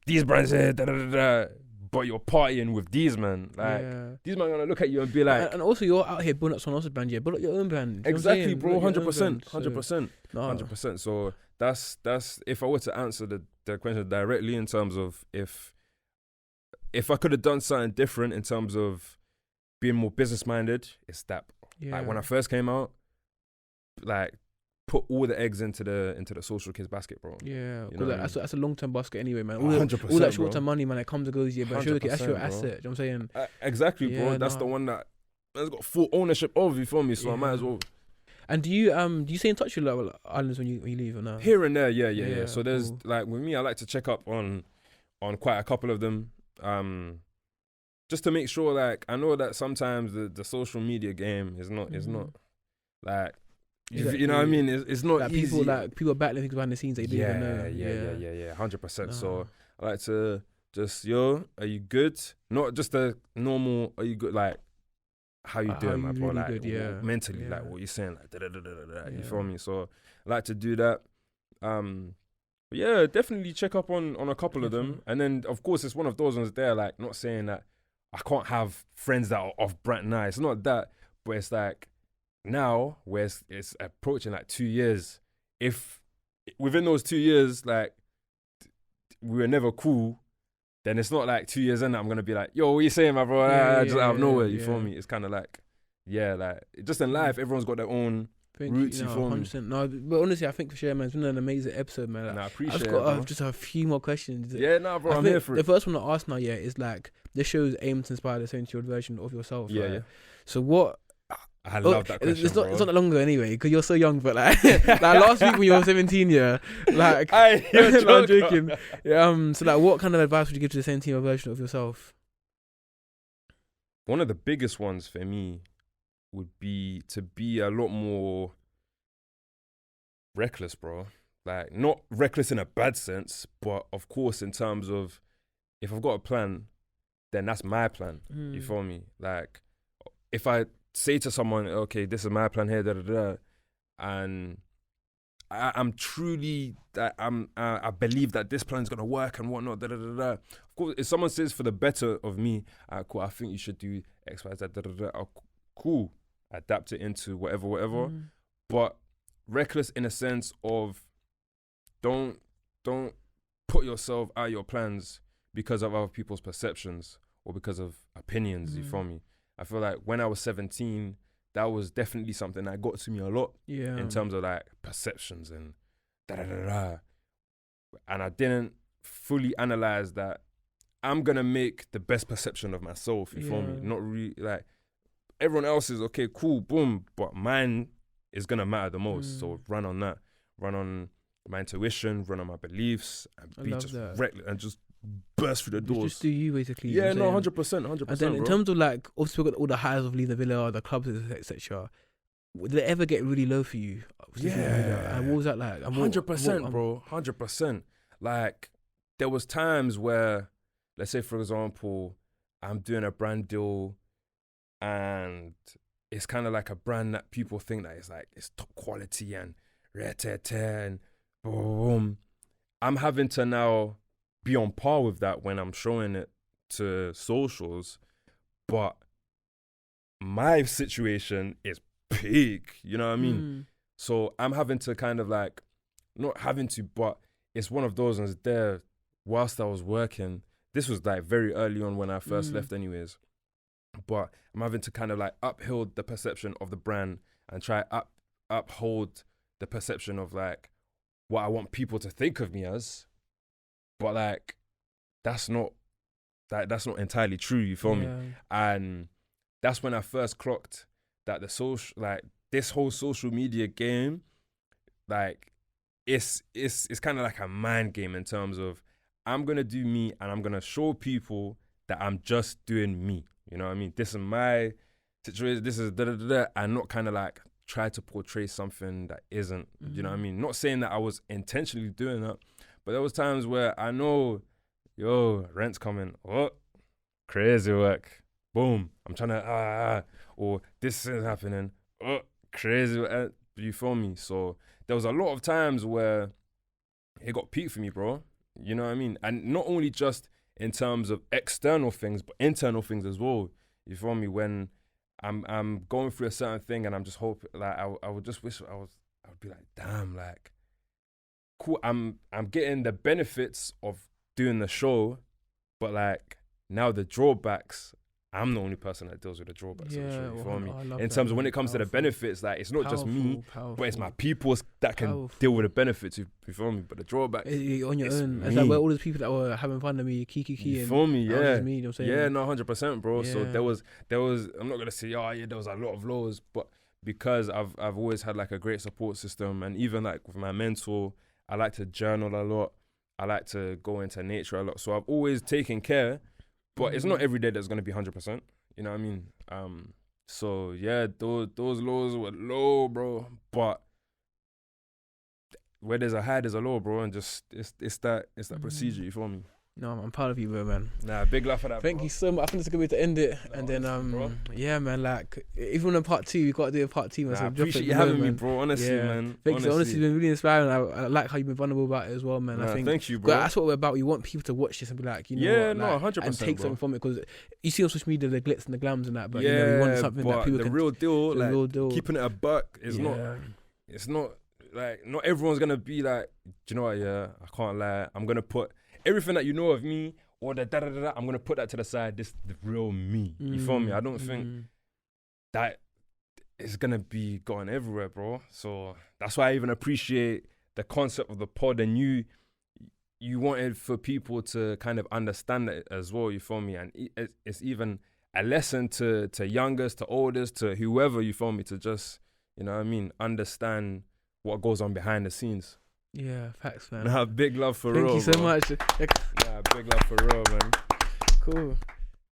Speaker 2: these brands here, but you're partying with these men. Like, these men are gonna look at you and be like,
Speaker 1: and also you're out here building up someone else's brand, build up your own brand.
Speaker 2: Exactly, bro, 100%. So that's if I were to answer the question directly in terms of if I could have done something different in terms of being more business minded, it's that. Like, when I first came out, like, put all the eggs into the social kids basket, bro.
Speaker 1: Yeah, because that's a long-term basket anyway, man. All
Speaker 2: 100%,
Speaker 1: all that short-term money, man, it comes and goes, but that's your asset. You know what I'm saying?
Speaker 2: Exactly, bro. That's the one that has got full ownership of, you feel me? So I might as well.
Speaker 1: And do you stay in touch with like islands when you leave or no?
Speaker 2: Here and there, yeah. So there's like, with me, I like to check up on quite a couple of them, just to make sure. Like, I know that sometimes the social media game is not like. You know what I mean? It's not
Speaker 1: like
Speaker 2: easy.
Speaker 1: People battling things behind the scenes that you don't even know.
Speaker 2: Yeah, 100%. So I like to just, are you good? Not just a normal, are you good? Like, how you doing, my bro?
Speaker 1: Really
Speaker 2: like,
Speaker 1: good,
Speaker 2: mentally, like, what you saying? Like, you feel me? So I like to do that. But yeah, definitely check up on a couple of them. And then, of course, it's one of those ones there, like, not saying that I can't have friends that are off brand. Nah, it's not that. But it's like, now, where it's approaching like 2 years, if within those 2 years, like, we were never cool, then it's not like 2 years in that I'm going to be like, yo, what you saying, my bro? Just out of nowhere, you feel me? It's kind of like, like, just in life, everyone's got their own roots, you feel me?
Speaker 1: 100%. No, but honestly, I think for sure, man, it's been an amazing episode, man. Like,
Speaker 2: I appreciate
Speaker 1: I've got just a few more questions.
Speaker 2: Yeah, bro, I'm here for it.
Speaker 1: The first one I asked now, is like, this show's aimed to inspire the 70-year-old version of yourself.
Speaker 2: Yeah.
Speaker 1: So what...
Speaker 2: I love that question,
Speaker 1: it's not that long ago anyway, because you're so young, but like, like last week when you were 17, like, no, I'm joking. So like, what kind of advice would you give to the 17-year-old version of yourself?
Speaker 2: One of the biggest ones for me would be to be a lot more reckless, bro. Like, not reckless in a bad sense, but of course in terms of, if I've got a plan, then that's my plan. You feel me? Like, if I say to someone, okay, this is my plan here, and I'm truly, I believe that this plan is gonna work and whatnot, Of course, if someone says for the better of me, cool, I think you should do X, Y, Z, cool, adapt it into whatever. But reckless in a sense of, don't put yourself out of your plans because of other people's perceptions or because of opinions. You feel me? I feel like when I was 17, that was definitely something that got to me a lot in terms of like perceptions and and I didn't fully analyze that I'm gonna make the best perception of myself. You feel me? Not really like everyone else is okay, cool, boom, but mine is gonna matter the most. So run on that, run on my intuition, run on my beliefs, and be just reckless and just burst through the doors.
Speaker 1: Just do you, basically.
Speaker 2: Yeah, no, 100%.
Speaker 1: And then in terms of like, obviously we've got all the highs of leaving the villa, the clubs, etc. Did it ever get really low for you? And what was that like?
Speaker 2: 100%, bro. 100%. Like, there was times where, let's say for example, I'm doing a brand deal, and it's kind of like a brand that people think that it's top quality and and boom. I'm having to now be on par with that when I'm showing it to socials, but my situation is big, you know what I mean? So I'm having to kind of like, not having to, but it's one of those ones there, whilst I was working, this was like very early on when I first left anyways. But I'm having to kind of like uphold the perception of the brand and try uphold the perception of like what I want people to think of me as. But like, that's not entirely true, you feel me? And that's when I first clocked that this whole social media game, like it's kind of like a mind game in terms of I'm gonna do me and I'm gonna show people that I'm just doing me. You know what I mean? This is my situation, this is and not kind of like try to portray something that isn't, you know what I mean? Not saying that I was intentionally doing that, but there was times where I know, rent's coming, crazy work, boom, I'm trying to, or this is happening, crazy work, you feel me? So there was a lot of times where it got peaked for me, bro. You know what I mean? And not only just in terms of external things, but internal things as well. You feel me? When I'm going through a certain thing and I'm just hoping, like I would just wish I would be like, damn, like, cool. I'm getting the benefits of doing the show, but like now the drawbacks, I'm the only person that deals with the drawbacks of the show. You feel me? In terms of when it comes to the benefits, like it's not just me, but it's my people that can deal with the benefits. You feel me? But the drawbacks,
Speaker 1: on your own. It's like where all those people that were having fun of me, kiki.
Speaker 2: You feel me? Yeah.
Speaker 1: Just me, you know what I'm saying?
Speaker 2: Yeah, no, 100%, bro. Yeah. So there was. I'm not gonna say, there was a lot of lows, but because I've always had like a great support system, and even like with my mentor, I like to journal a lot. I like to go into nature a lot. So I've always taken care. But it's not every day that's going to be 100%. You know what I mean? So yeah, those lows were low, bro. But where there's a high, there's a low, bro. And just it's that procedure. You feel me?
Speaker 1: No, I'm proud of you, bro, man.
Speaker 2: Nah, big love for that.
Speaker 1: Thank you so much. I think it's a good way to end it. No, and then
Speaker 2: bro.
Speaker 1: Yeah, man. Like even on part 2, we got to do a part 2. Man.
Speaker 2: I appreciate you having me, bro. Honestly, man.
Speaker 1: Thank you. Honestly, it's been really inspiring. I like how you've been vulnerable about it as well, man. I think.
Speaker 2: Thank you, bro.
Speaker 1: That's what we're about. We want people to watch this and be like, you know, what, like,
Speaker 2: 100%,
Speaker 1: and take something from it, because you see on social media the glitz and the glams and that, but
Speaker 2: you
Speaker 1: we want something that people can.
Speaker 2: Real deal, keeping it a buck is not. It's not like not everyone's gonna be like, do you know what? Yeah, I can't lie. I'm gonna put everything that you know of me. Or the da-da-da-da, I'm going to put that to the side. This is the real me. You feel me? I don't think that is going to be going everywhere, bro. So that's why I even appreciate the concept of the pod. And you wanted for people to kind of understand it as well, you feel me? And it's even a lesson to youngest, to oldest, to whoever, you feel me? To just, you know what I mean? Understand what goes on behind the scenes.
Speaker 1: Yeah, facts, man.
Speaker 2: Nah, big love for real.
Speaker 1: Thank you so much.
Speaker 2: Nah, big love for real, man.
Speaker 1: Cool.